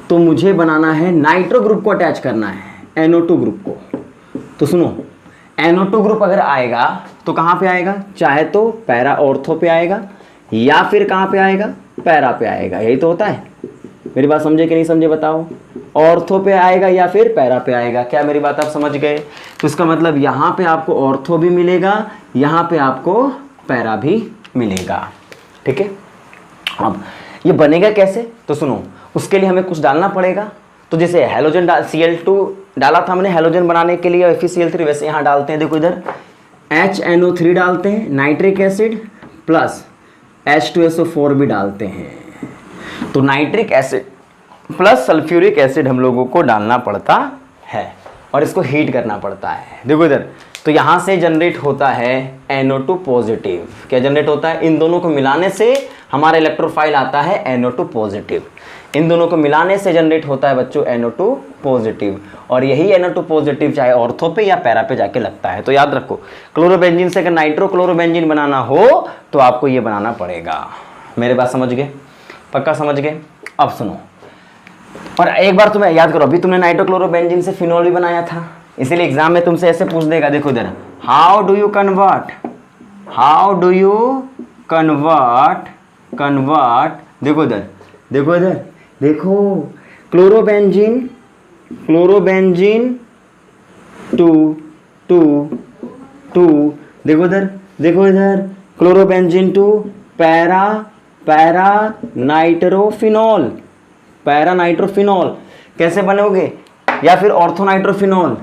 तो मुझे बनाना है नाइट्रो ग्रुप को अटैच करना है NO2 ग्रुप को। तो सुनो, NO2 ग्रुप अगर आएगा तो कहाँ पे आएगा, चाहे तो पैरा ऑर्थो पे आएगा या फिर कहाँ पे आएगा, पैरा पे आएगा, यही तो होता है। मेरी बात समझे कि नहीं समझे बताओ, ऑर्थो पे आएगा या फिर पैरा पे आएगा। क्या मेरी बात आप समझ गए? तो इसका मतलब यहाँ पे आपको ऑर्थो भी मिलेगा, यहाँ पे आपको पैरा भी मिलेगा। ठीक है, अब ये बनेगा कैसे, तो सुनो, उसके लिए हमें कुछ डालना पड़ेगा। तो जैसे हेलोजन Cl2 डाला था हमने हेलोजन बनाने के लिए, FeCl3 वैसे यहाँ डालते हैं, देखो इधर HNO3 डालते हैं, नाइट्रिक एसिड प्लस H2SO4 भी डालते हैं। तो nitric acid plus sulphuric acid हम लोगों को डालना पड़ता है और इसको हीट करना पड़ता है। देखो इधर तो यहाँ से जनरेट होता है NO2 पॉजिटिव। क्या जनरेट होता है? इन दोनों को मिलाने से हमारा इलेक्ट्रोफाइल आता है NO2 पॉजिटिव। इन दोनों को मिलाने से जनरेट होता है बच्चों NO2 पॉजिटिव, और यही NO2 पॉजिटिव चाहे ऑर्थो पे या पैरा पे जाके लगता है। तो याद रखो, क्लोरोबेंजीन से अगर नाइट्रोक्लोरोबेंजीन बनाना हो तो आपको ये बनाना पड़ेगा। मेरे बात समझ गए? पक्का समझ गए? अब सुनो, और एक बार तुम्हें याद करो, अभी तुमने नाइट्रोक्लोरोबेंजीन से फिनॉल भी बनाया था, इसीलिए एग्जाम में तुमसे ऐसे पूछ देगा। देखो इधर, हाउ डू यू कन्वर्ट, देखो इधर, देखो इधर, देखो क्लोरोबेंजीन टू देखो इधर, देखो इधर, क्लोरोबेंजीन टू पैरा नाइट्रोफिनॉल, कैसे बनोगे? या फिर ऑर्थोनाइट्रोफिनॉल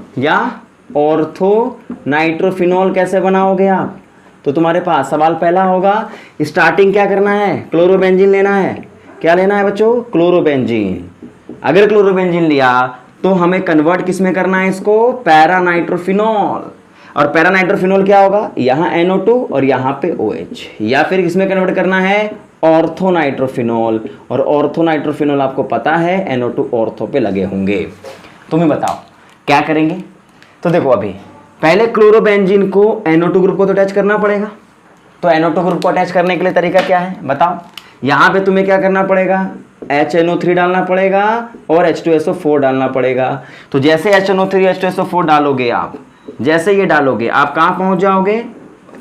कैसे बनाओगे आप? तो तुम्हारे पास सवाल पहला होगा, स्टार्टिंग क्या करना है? क्लोरोबेंजीन लेना है। क्या लेना है बच्चों? क्लोरोबेंजीन। अगर क्लोरोबेंजीन लिया तो हमें कन्वर्ट किस में करना है इसको? Para nitrophenol. और पैरा नाइट्रोफिनॉल क्या होगा? यहाँ NO2 और यहाँ पे OH। या फिर किसमें कन्वर्ट करना है? ऑर्थोनाइट्रोफिनॉल। और ऑर्थोनाइट्रोफिनॉल आपको पता है NO2 ऑर्थो पे लगे होंगे। तुम्हें बताओ क्या करेंगे? तो देखो, अभी पहले क्लोरोबेंजीन को NO2 ग्रुप को तो अटैच करना पड़ेगा। तो NO2 ग्रुप को अटैच करने के लिए तरीका क्या है बताओ? यहाँ पे तुम्हें क्या करना पड़ेगा? HNO3 डालना पड़ेगा और H2SO4 डालना पड़ेगा। तो जैसे HNO3 H2SO4 डालोगे आप, जैसे ये डालोगे आप कहाँ पहुँच जाओगे?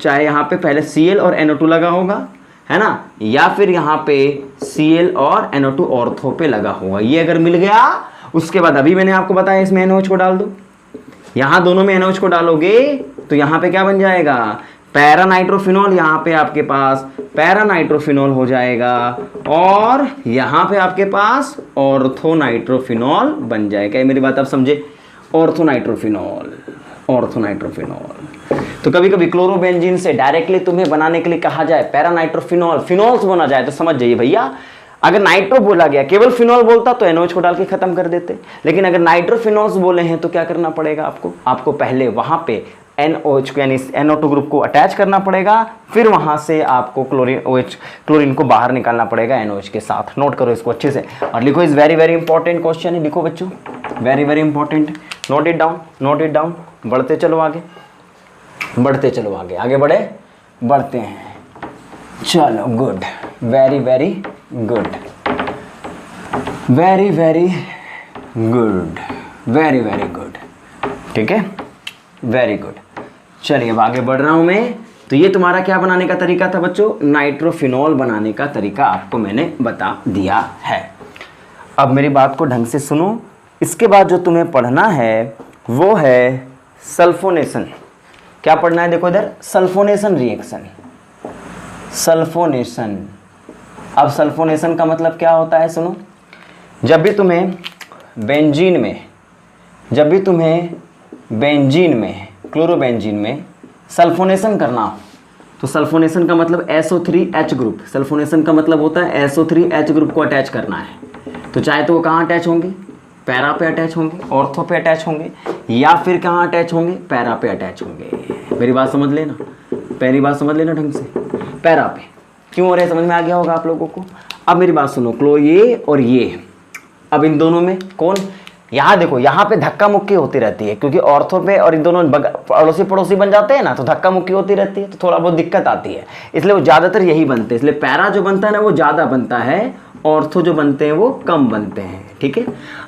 चाहे यहाँ पे पहले Cl और NO2 लगा होगा, है ना, या फिर यहाँ पे Cl और NO2 ऑर्थो पे लगा होगा। ये अगर मिल गया, उसके बाद अभी मैंने आपको बताया इसमें NOH को डाल दो। यहाँ दोनों में NOH को डालोगे तो यहाँ पे क्या बन जाएगा? Para nitrophenol. यहाँ पे आपके पास पैरा नाइट्रोफिनॉल हो जाएगा और यहाँ पे आपके पास ऑर्थोनाइट्रोफिनॉल बन जाएगा। ये मेरी बात आप समझे? ऑर्थोनाइट्रोफिनॉल। तो कभी कभी क्लोरोबेंजीन से डायरेक्टली तुम्हें बनाने के लिए कहा जाए पैरा नाइट्रोफिनॉल, फिनॉल्स बना जाए, तो समझ जाइए भैया, अगर नाइट्रो बोला गया, केवल फिनॉल बोलता तो NOH को डाल के खत्म कर देते, लेकिन अगर नाइट्रोफिनॉल्स बोले हैं तो क्या करना पड़ेगा आपको पहले वहां पे NOH को यानी NO2 ग्रुप को अटैच करना पड़ेगा, फिर वहां से आपको क्लोरीन को बाहर निकालना पड़ेगा NOH के साथ। नोट करो इसको अच्छे से और लिखो। Is very very important question है, लिखो बच्चों, very very important. Note it down. बढ़ते चलो आगे, आगे बढ़ते हैं। चलो, गुड, वेरी वेरी गुड, ठीक है, वेरी गुड। चलिए अब आगे बढ़ रहा हूं मैं। तो ये तुम्हारा क्या बनाने का तरीका था बच्चों? नाइट्रोफिनॉल बनाने का तरीका आपको मैंने बता दिया है। अब मेरी बात को ढंग से सुनो। इसके बाद जो तुम्हें पढ़ना है वो है सल्फोनेशन। क्या पढ़ना है? देखो इधर, सल्फोनेशन रिएक्शन। अब सल्फोनेशन का मतलब क्या होता है? सुनो, जब भी तुम्हें बेंजीन में क्लोरोबेंजीन में सल्फोनेशन करना हो, तो सल्फोनेशन का मतलब SO3H ग्रुप, सल्फोनेशन का मतलब होता है SO3H ग्रुप को अटैच करना है। तो चाहे तो वो कहाँ अटैच होंगे? पैरा पे अटैच होंगे, ऑर्थो पे अटैच होंगे, या फिर कहाँ अटैच होंगे? पैरा पे अटैच होंगे। मेरी बात समझ लेना, पहली बात समझ लेना ढंग से, पैरा पे। क्यों हो रहा है? समझ में आ गया होगा आप लोगों को। अब मेरी बात सुनो, ये और ये, अब इन दोनों में कौन? यहाँ देखो, यहाँ पे धक्का मुक्की होती रहती है, क्योंकि ऑर्थो पे और इन दोनों अड़ोसी पड़ोसी बन जाते हैं ना, तो धक्का मुक्की होती रहती है, तो थोड़ा बहुत दिक्कत आती है, इसलिए वो ज़्यादातर यही बनते हैं। इसलिए पैरा जो बनता है ना वो ज़्यादा बनता है, ऑर्थो जो बनते हैं वो कम बनते हैं, ठीक है।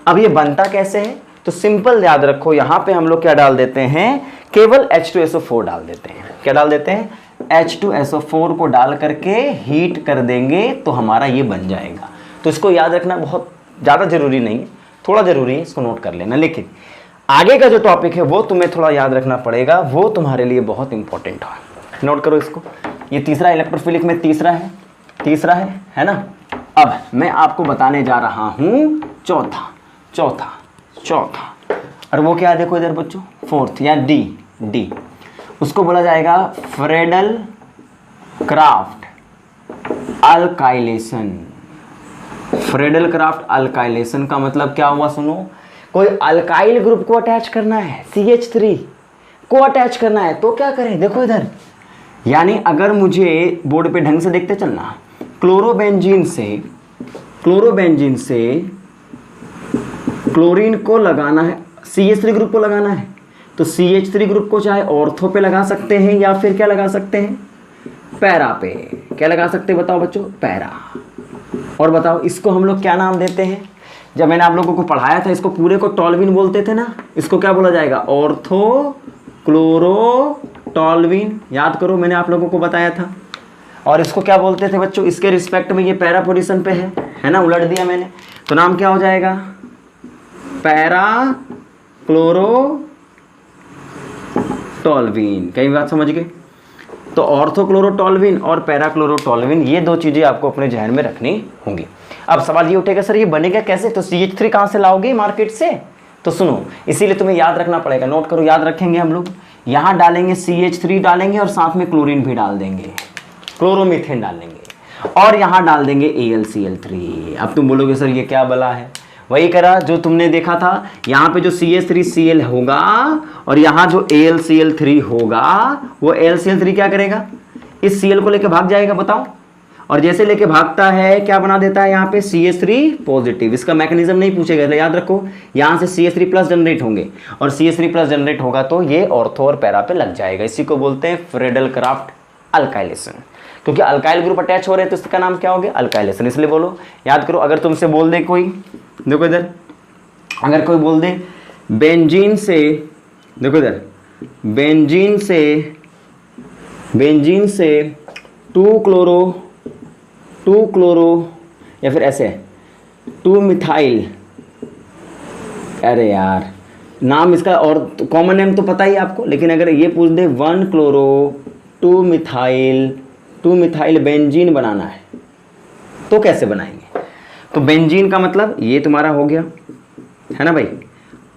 अब ये बनता कैसे है? तो सिंपल याद रखो, यहाँ पे हम लोग क्या डाल देते हैं? केवल H2SO4 डाल देते हैं। क्या डाल देते हैं? H2SO4 को डाल करके हीट कर देंगे तो हमारा ये बन जाएगा। तो इसको याद रखना बहुत ज़्यादा जरूरी नहीं है, थोड़ा जरूरी है, इसको नोट कर लेना। लेकिन आगे का जो टॉपिक है वो तुम्हें थोड़ा याद रखना पड़ेगा, वो तुम्हारे लिए बहुत इंपॉर्टेंट है। नोट करो इसको। ये तीसरा इलेक्ट्रोफिलिक में तीसरा है ना। अब मैं आपको बताने जा रहा हूँ चौथा, और वो क्या है? देखो इधर बच्चों, फोर्थ या डी, उसको बोला जाएगा Friedel craft alkylation. Friedel craft alkylation का मतलब क्या हुआ? सुनो, कोई अल्काइल ग्रुप को अटैच करना है, CH3, को अटैच करना है तो क्या करें, देखो इधर, यानी अगर मुझे बोर्ड पे ढंग से देखते चलना, क्लोरोबेंजीन से क्लोरीन को लगाना है, CH3 ग्रुप को लगाना है, तो CH3 ग्रुप को चाहे ऑर्थो पे लगा सकते हैं या फिर क्या लगा सकते हैं, पैरा पे। क्या लगा सकते हैं बताओ बच्चों, पैरा। और बताओ इसको हम लोग क्या नाम देते हैं, जब मैंने आप लोगों को पढ़ाया था इसको पूरे को टॉल्विन बोलते थे ना, इसको क्या बोला जाएगा, ऑर्थो क्लोरो टॉल्विन। याद करो मैंने आप लोगों को बताया था। और इसको क्या बोलते थे बच्चों, इसके रिस्पेक्ट में ये पैरा पोजीशन पे है ना, उलट दिया मैंने, तो नाम क्या हो जाएगा, पैरा क्लोरो टॉल्विन। कई बात समझ गए। तो ऑर्थोक्लोरोटॉल्विन और पैराक्लोरोटॉल्विन, ये दो चीज़ें आपको अपने जहन में रखनी होंगी। अब सवाल ये उठेगा सर ये बनेगा कैसे, तो CH3 कहाँ से लाओगे मार्केट से, तो सुनो इसीलिए तुम्हें याद रखना पड़ेगा, नोट करो, याद रखेंगे हम लोग, यहाँ डालेंगे CH3 डालेंगे और साथ में क्लोरीन भी डाल देंगे, क्लोरोमीथेन डालेंगे, और यहाँ डाल देंगे AlCl3। अब तुम बोलोगे सर ये क्या बला है, वही करा जो तुमने देखा था, यहाँ पे जो CH3Cl होगा और यहाँ जो AlCl3 होगा, वो AlCl3 क्या करेगा, इस Cl को लेके भाग जाएगा, बताओ, और जैसे लेके भागता है क्या बना देता है यहाँ पे CH3 पॉजिटिव। इसका मैकेनिज्म नहीं पूछेगा, तो याद रखो यहाँ से CH3 प्लस जनरेट होंगे और CH3 प्लस जनरेट होगा तो ये ऑर्थो और पैरा पे लग जाएगा। इसी को बोलते हैं फ्रेडल-क्राफ्ट अल्काइलेशन, क्योंकि अल्काइल ग्रुप अटैच हो रहे हैं तो इसका नाम क्या हो गया, अल्काइलेशन। इसलिए बोलो, याद करो, अगर तुमसे बोल दे कोई, देखो इधर, अगर कोई बोल दे बेंजीन से, देखो इधर, बेंजीन से 2 क्लोरो या फिर ऐसे 2 मिथाइल, अरे यार नाम इसका और कॉमन नेम तो पता ही आपको, लेकिन अगर ये पूछ दे 1 क्लोरो 2 मिथाइल बेंजीन बनाना है तो कैसे बनाएंगे। तो बेंजीन का मतलब ये तुम्हारा हो गया है ना भाई,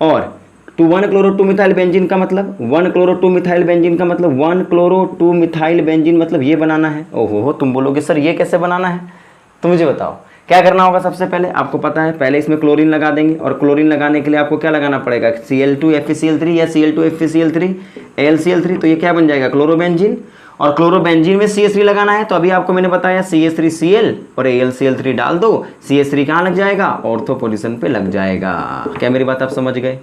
और 1 क्लोरो 2 मिथाइल बेंजीन का मतलब 1 क्लोरो 2 मिथाइल बेंजीन का मतलब 1 क्लोरो 2 मिथाइल बेंजीन, मतलब ये बनाना है। ओहो हो, तुम बोलोगे सर ये कैसे बनाना है, तो मुझे बताओ क्या करना होगा। सबसे पहले आपको पता है, पहले इसमें क्लोरीन लगा देंगे, और क्लोरीन लगाने के लिए आपको क्या लगाना पड़ेगा, Cl2FeCl3 या Cl2FeCl3 AlCl3, तो ये क्या बन जाएगा, क्लोरोबेंजीन। और क्लोरोबेंजीन में CH3 लगाना है, तो अभी आपको मैंने बताया CH3Cl और AlCl3 डाल दो, CH3 कहाँ लग जाएगा, ऑर्थो पोजीशन पे लग जाएगा। क्या मेरी बात आप समझ गए।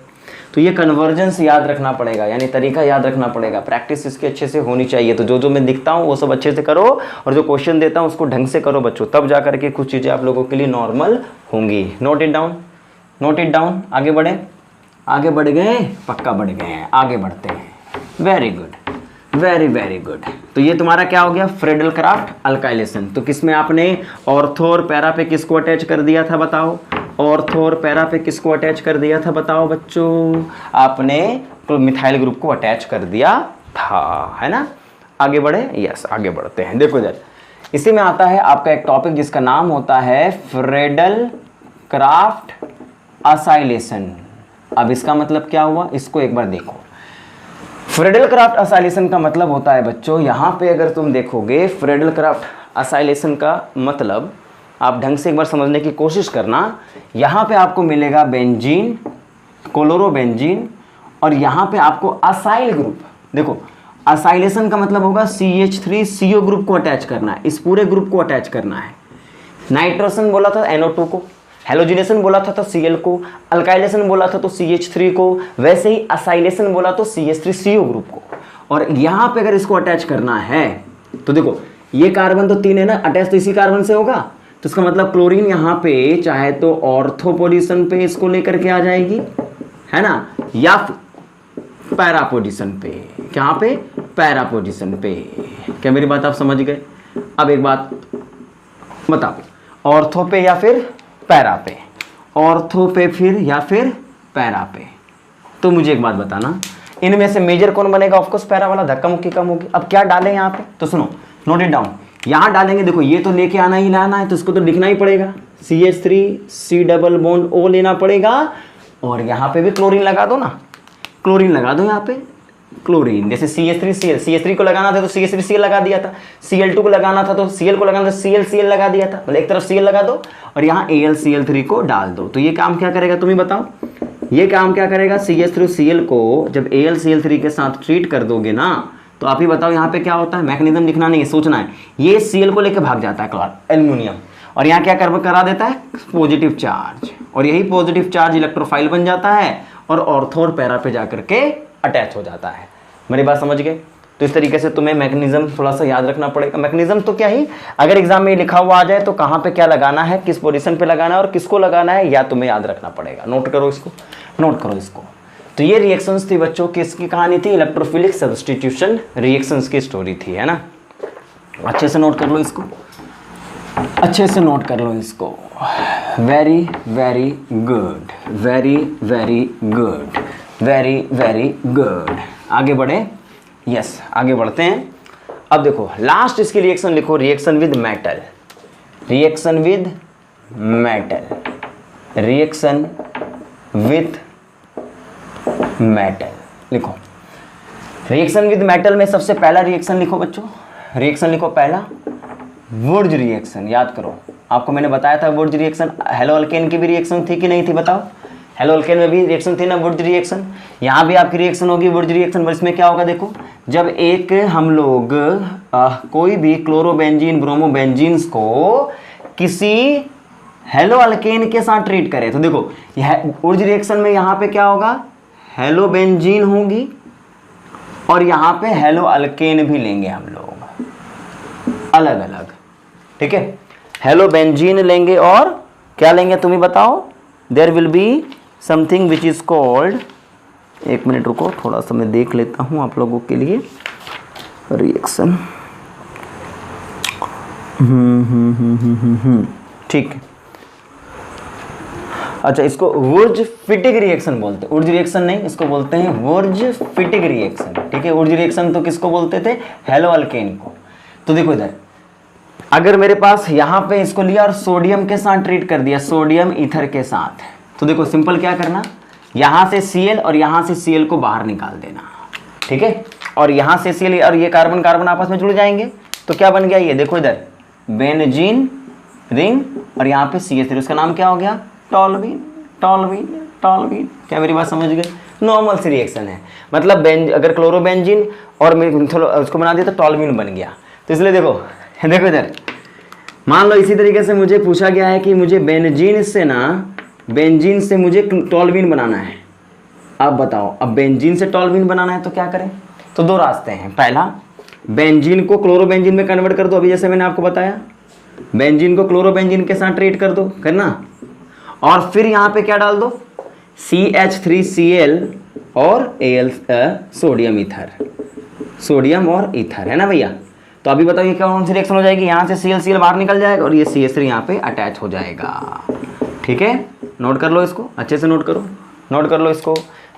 तो ये कन्वर्जेंस याद रखना पड़ेगा, यानी तरीका याद रखना पड़ेगा, प्रैक्टिस इसकी अच्छे से होनी चाहिए। तो जो मैं दिखता हूँ वो सब अच्छे से करो, और जो क्वेश्चन देता हूँ उसको ढंग से करो बच्चों, तब जा करके कुछ चीज़ें आप लोगों के लिए नॉर्मल होंगी। Note it down. आगे बढ़ गए, पक्का बढ़ गए हैं, आगे बढ़ते हैं। Very good, very good. तो ये तुम्हारा क्या हो गया, फ्रेडल-क्राफ्ट अल्काइलेशन। तो किसमें आपने ऑर्थो और पैरा पे किसको अटैच कर दिया था बताओ, ऑर्थो और पैरा पे किसको अटैच कर दिया था बताओ बच्चों, आपने तो मिथाइल ग्रुप को अटैच कर दिया था, है ना। आगे बढ़े, यस आगे बढ़ते हैं। देखो इधर, इसी में आता है आपका एक टॉपिक जिसका नाम होता है फ्रेडल-क्राफ्ट असाइलेशन। अब इसका मतलब क्या हुआ, इसको एक बार देखो। फ्रेडल-क्राफ्ट असाइलेशन का मतलब होता है बच्चों, यहाँ पे अगर तुम देखोगे फ्रेडल-क्राफ्ट असाइलेशन का मतलब, आप ढंग से एक बार समझने की कोशिश करना। यहाँ पे आपको मिलेगा बेंजीन, क्लोरोबेंजीन, और यहाँ पे आपको असाइल ग्रुप। देखो असाइलेशन का मतलब होगा CH3CO ग्रुप को अटैच करना है, इस पूरे ग्रुप को अटैच करना है। नाइट्रोजन बोला था NO2 को, हेलोजिनेशन बोला था तो Cl को, अल्काइलेशन बोला था तो CH3 को, वैसे ही असाइलेशन बोला तो CH3CO ग्रुप को। और यहाँ पे अगर इसको अटैच करना है तो देखो ये कार्बन तो 3 है ना, अटैच तो इसी कार्बन से होगा, तो इसका मतलब क्लोरीन यहाँ पे चाहे तो ऑर्थो पोजीशन पे इसको लेकर के आ जाएगी, है ना, या पैरा पोजीशन पे। कहाँ पे, पैरा पोजीशन पे। क्या मेरी बात आप समझ गए। अब एक बात बताओ, ऑर्थो पे या फिर पैरा पे, ऑर्थो पे फिर या फिर पैरा पे। तो मुझे एक बात बताना, इनमें से मेजर कौन बनेगा, ऑफकोर्स पैरा वाला, धक्का मुक्की कम होगी। अब क्या डालें यहाँ पे, तो सुनो, नोट इट डाउन। यहाँ डालेंगे, देखो ये तो लेके आना ही लाना है, तो इसको तो लिखना ही पड़ेगा, CH3C डबल बॉन्ड O लेना पड़ेगा, और यहाँ पे भी क्लोरीन लगा दो ना, क्लोरीन लगा दो यहाँ पे, क्लोरीन। जैसे CH3Cl, CH3 को लगाना था तो CH3Cl लगा दिया था, Cl2 को लगाना था तो Cl को लगाना था, Cl लगा दिया था, मतलब एक तरफ Cl लगा दो और यहाँ AlCl3 को डाल दो। तो ये काम क्या करेगा तुम ही बताओ, ये काम क्या करेगा, CH3Cl को जब AlCl3 के साथ ट्रीट कर दोगे ना, तो आप ही बताओ यहाँ पे क्या होता है, मैकेनिज्म लिखना नहीं है, सोचना है। ये Cl को लेके भाग जाता है एल्यूमिनियम, और यहाँ क्या करा देता है, पॉजिटिव चार्ज, और यही पॉजिटिव चार्ज इलेक्ट्रोफाइल बन जाता है और ऑर्थो और पैरा पे जाकर के अटैच हो जाता है। मेरी बात समझ गए? तो इस तरीके से तुम्हें मैकेनिज्म थोड़ा सा याद रखना पड़ेगा। मैकेनिज्म तो क्या ही, अगर एग्जाम में लिखा हुआ आ जाए तो कहाँ पे क्या लगाना है, किस पोजीशन पे लगाना है और किसको लगाना है, या तुम्हें याद रखना पड़ेगा। नोट करो इसको, नोट करो इसको। तो ये रिएक्शंस थी बच्चों, किसकी कहानी थी, इलेक्ट्रोफिलिक सब्स्टिट्यूशन रिएक्शंस की स्टोरी थी, है ना। अच्छे से नोट कर लो इसको, अच्छे से नोट कर लो इसको। Very very good, very very good, very very good. आगे बढ़े, यस आगे बढ़ते हैं। अब देखो लास्ट इसकी रिएक्शन लिखो, reaction with metal, reaction with metal, reaction with metal लिखो। रिएक्शन विद मेटल में सबसे पहला रिएक्शन लिखो बच्चों, रिएक्शन लिखो पहला, वुर्ज रिएक्शन। याद करो, आपको मैंने बताया था वुर्ज रिएक्शन, हेलो अल्केन की भी रिएक्शन थी कि नहीं थी, बताओ। हेलो अल्केन में भी रिएक्शन थी ना, वुर्ज रिएक्शन। यहाँ भी आपकी रिएक्शन होगी वुर्ज रिएक्शन। इसमें क्या होगा देखो, जब एक हम लोग कोई भी क्लोरोबेंजीन ब्रोमोबेंजीन्स को किसी हेलो अल्केन के साथ ट्रीट करें, तो देखो यह वुर्ज रिएक्शन में यहाँ पे क्या होगा, हेलो बेंजीन होगी और यहाँ पे हेलो अल्केन भी लेंगे हम लोग अलग अलग, ठीक है। हेलो बेंजीन लेंगे और क्या लेंगे तुम्हें बताओ, there will be something which is called, एक मिनट रुको थोड़ा सा मैं देख लेता हूँ आप लोगों के लिए रिएक्शन। ठीक, अच्छा इसको वुर्ज फिटिक रिएक्शन बोलते हैं, वुर्ज रिएक्शन नहीं, इसको बोलते हैं वुर्ज फिटिक रिएक्शन, ठीक है। वुर्ज रिएक्शन तो किसको बोलते थे, हेलो अल्केन को। तो देखो इधर अगर मेरे पास यहाँ पे इसको लिया और सोडियम के साथ ट्रीट कर दिया, सोडियम ईथर के साथ, तो देखो सिंपल क्या करना, यहाँ से Cl और यहाँ से Cl को बाहर निकाल देना, ठीक है। और यहाँ से Cl और ये कार्बन कार्बन आपस में जुड़ जाएंगे, तो क्या बन गया ये देखो इधर बेंजीन रिंग, और यहाँ पे CH3, उसका नाम क्या हो गया, टॉलवीन, टॉलवीन, टॉलवीन। क्या मेरी बात समझ गए? नॉर्मल सी रिएक्शन है, मतलब अगर क्लोरोबेंजीन और उसको बना दिया तो टॉलवीन बन गया। तो इसलिए देखो देखो इधर मान लो इसी तरीके से मुझे पूछा गया है कि मुझे बेंजीन से मुझे टॉलवीन बनाना है। अब बताओ, अब बेंजीन से टॉलवीन बनाना है तो क्या करें, तो दो रास्ते हैं। पहला, बेंजीन को क्लोरोबेंजीन में कन्वर्ट कर दो, अभी जैसे मैंने आपको बताया, बेंजीन को क्लोरोबेंजीन के साथ ट्रीट कर दो, करना, और फिर यहाँ पे क्या डाल दो, CH3Cl और Al सोडियम ईथर, सोडियम और ईथर, है ना भैया। तो अभी बताओ ये कौन सी रिएक्शन हो जाएगी, यहाँ से ClCl बाहर निकल जाएगा और ये CH3 यहाँ पे अटैच हो जाएगा, ठीक है। नोट कर लो इसको, अच्छे से नोट करो, नोट कर लो इसको।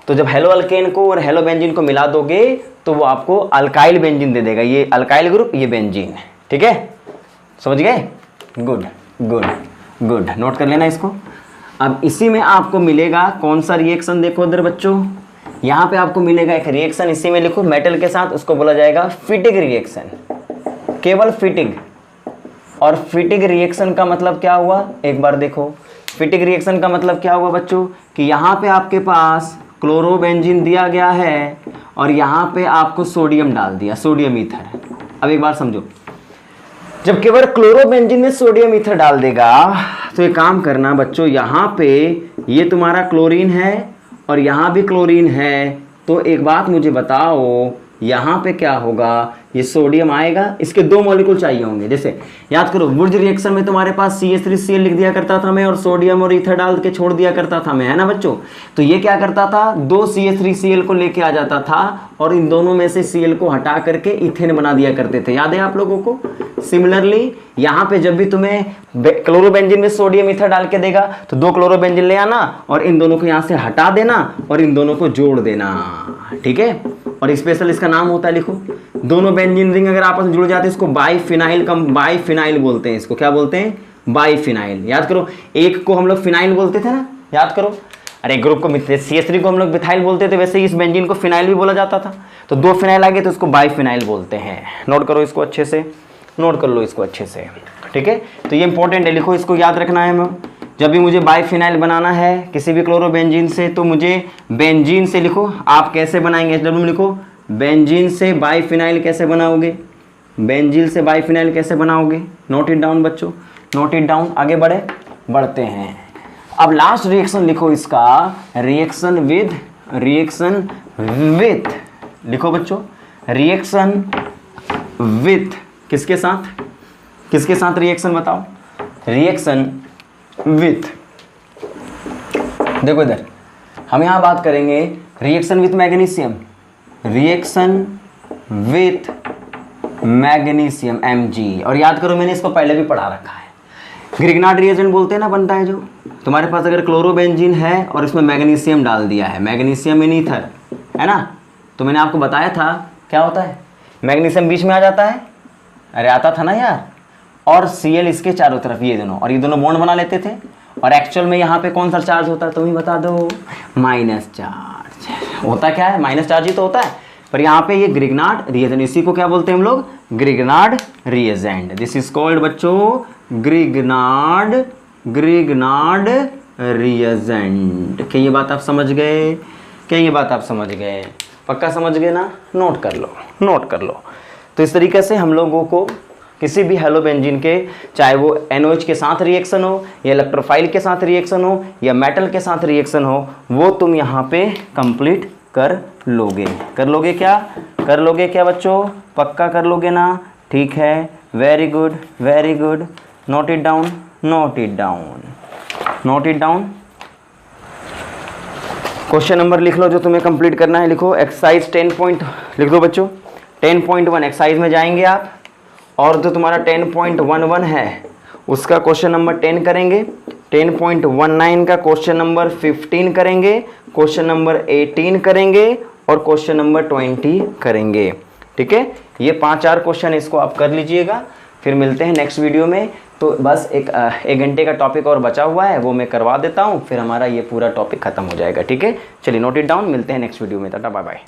तो जब हेलो अल्केन को और हेलो बेंजीन को मिला दोगे तो वो आपको अल्काइल बेंजीन दे देगा, ये अल्काइल ग्रुप, ये बेंजीन, ठीक है, समझ गए। गुड गुड गुड, नोट कर लेना इसको। अब इसी में आपको मिलेगा कौन सा रिएक्शन, देखो इधर बच्चों, यहाँ पे आपको मिलेगा एक रिएक्शन, इसी में लिखो मेटल के साथ, उसको बोला जाएगा फिटिग रिएक्शन, केवल फिटिग। और फिटिग रिएक्शन का मतलब क्या हुआ, एक बार देखो, फिटिग रिएक्शन का मतलब क्या हुआ बच्चों, कि यहाँ पे आपके पास क्लोरोबेंजीन दिया गया है और यहाँ पे आपको सोडियम डाल दिया, सोडियम ईथर। अब एक बार समझो, जब केवल क्लोरोबेंजीन में सोडियम ईथर डाल देगा तो ये काम करना बच्चों, यहाँ पे ये तुम्हारा क्लोरीन है और यहाँ भी क्लोरीन है, तो एक बात मुझे बताओ, यहाँ पे क्या होगा, ये सोडियम आएगा, इसके दो मॉलिक्यूल चाहिए होंगे। जैसे याद करो, वुर्ज रिएक्शन में तुम्हारे पास CH3Cl लिख दिया करता था मैं और सोडियम और ईथर डाल के छोड़ दिया करता था मैं, है ना बच्चों। तो ये क्या करता था, दो CH3Cl को लेके आ जाता था और इन दोनों में से Cl को हटा करके इथेन बना दिया करते थे, याद है आप लोगों को। सिमिलरली यहाँ पे जब भी तुम्हें क्लोरोबेंजीन में सोडियम ईथर डाल के देगा तो दो क्लोरोबेंजीन ले आना और इन दोनों को यहाँ से हटा देना और इन दोनों को जोड़ देना, ठीक है। और स्पेशल इसका नाम होता है, लिखो, दोनों बेंजीन रिंग अगर आपस में जुड़ जाते हैं इसको बाईफिनाइल बोलते हैं। इसको क्या बोलते हैं, बाईफिनाइल। याद करो, एक को हम लोग फिनाइल बोलते थे ना, याद करो। अरे ग्रुप को CH3 को हम लोग मिथाइल बोलते थे, वैसे इस बेंजीन को फिनाइल भी बोला जाता था। तो दो फिनाइल आ गए तो इसको बाईफिनाइल बोलते हैं। नोट करो इसको अच्छे से, नोट कर लो इसको अच्छे से, ठीक है। तो ये इंपॉर्टेंट है, लिखो, इसको याद रखना है। जब भी मुझे बाइफिनाइल बनाना है किसी भी क्लोरोबेंजीन से, तो मुझे बेंजीन से लिखो। आप कैसे बनाएंगे, डब्ल्यू में लिखो बेंजीन से बाइफिनाइल कैसे बनाओगे, बेंजीन से बाइफिनाइल कैसे बनाओगे, नोट इट डाउन बच्चों, नोट इट डाउन। आगे बढ़ते हैं। अब लास्ट रिएक्शन लिखो इसका, रिएक्शन विथ लिखो बच्चों, रिएक्शन विथ किसके साथ रिएक्शन बताओ, रिएक्शन विथ। देखो इधर हम यहां बात करेंगे reaction with magnesium, reaction with magnesium Mg। और याद करो मैंने इसको पहले भी पढ़ा रखा है, ग्रिग्नार्ड रिएजेंट बोलते हैं ना, बनता है जो तुम्हारे पास अगर क्लोरोबेंजीन है और इसमें मैग्नीशियम डाल दिया है, मैग्नीशियम इन ईथर है ना, तो मैंने आपको बताया था क्या होता है, मैग्नीशियम बीच में आ जाता है, अरे आता था ना यार, और Cl इसके चारों तरफ ये दोनों, और ये दोनों बॉन्ड बना लेते थे। और एक्चुअल में यहाँ पे कौन सा चार्ज होता है तुम ही बता दो, माइनस चार्ज होता। क्या है, माइनस चार्ज ही तो होता है। पर यहाँ पे ये ग्रिग्नार्ड रिएजेंट, इसी को क्या बोलते हैं हम लोग, Grignard reagent. This is called बच्चों ग्रिग्नार्ड रिएजेंट। क्या ये बात आप समझ गए, क्या ये बात आप समझ गए, पक्का समझ गए ना, नोट कर लो। तो इस तरीके से हम लोगों को किसी भी हेलोबेंजीन के, चाहे वो NOH के साथ रिएक्शन हो या इलेक्ट्रोफाइल के साथ रिएक्शन हो या मेटल के साथ रिएक्शन हो, वो तुम यहाँ पे कंप्लीट कर लोगे क्या बच्चों, पक्का कर लोगे ना, ठीक है, very good. Note it down. Question number लिख लो जो तुम्हें कंप्लीट करना है, लिखो एक्सरसाइज 10 लिख दो बच्चों, 10.1 एक्सरसाइज में जाएंगे आप, और जो तुम्हारा 10.11 है उसका क्वेश्चन नंबर 10 करेंगे, 10.19 का क्वेश्चन नंबर 15 करेंगे, क्वेश्चन नंबर 18 करेंगे और क्वेश्चन नंबर 20 करेंगे। ठीक है, ये 5-4 क्वेश्चन इसको आप कर लीजिएगा। फिर मिलते हैं नेक्स्ट वीडियो में। तो बस एक घंटे का टॉपिक और बचा हुआ है, वो मैं करवा देता हूँ, फिर हमारा ये पूरा टॉपिक खत्म हो जाएगा। ठीक है, चलिए नोट इट डाउन, मिलते हैं नेक्स्ट वीडियो में, टाटा बाय बाय।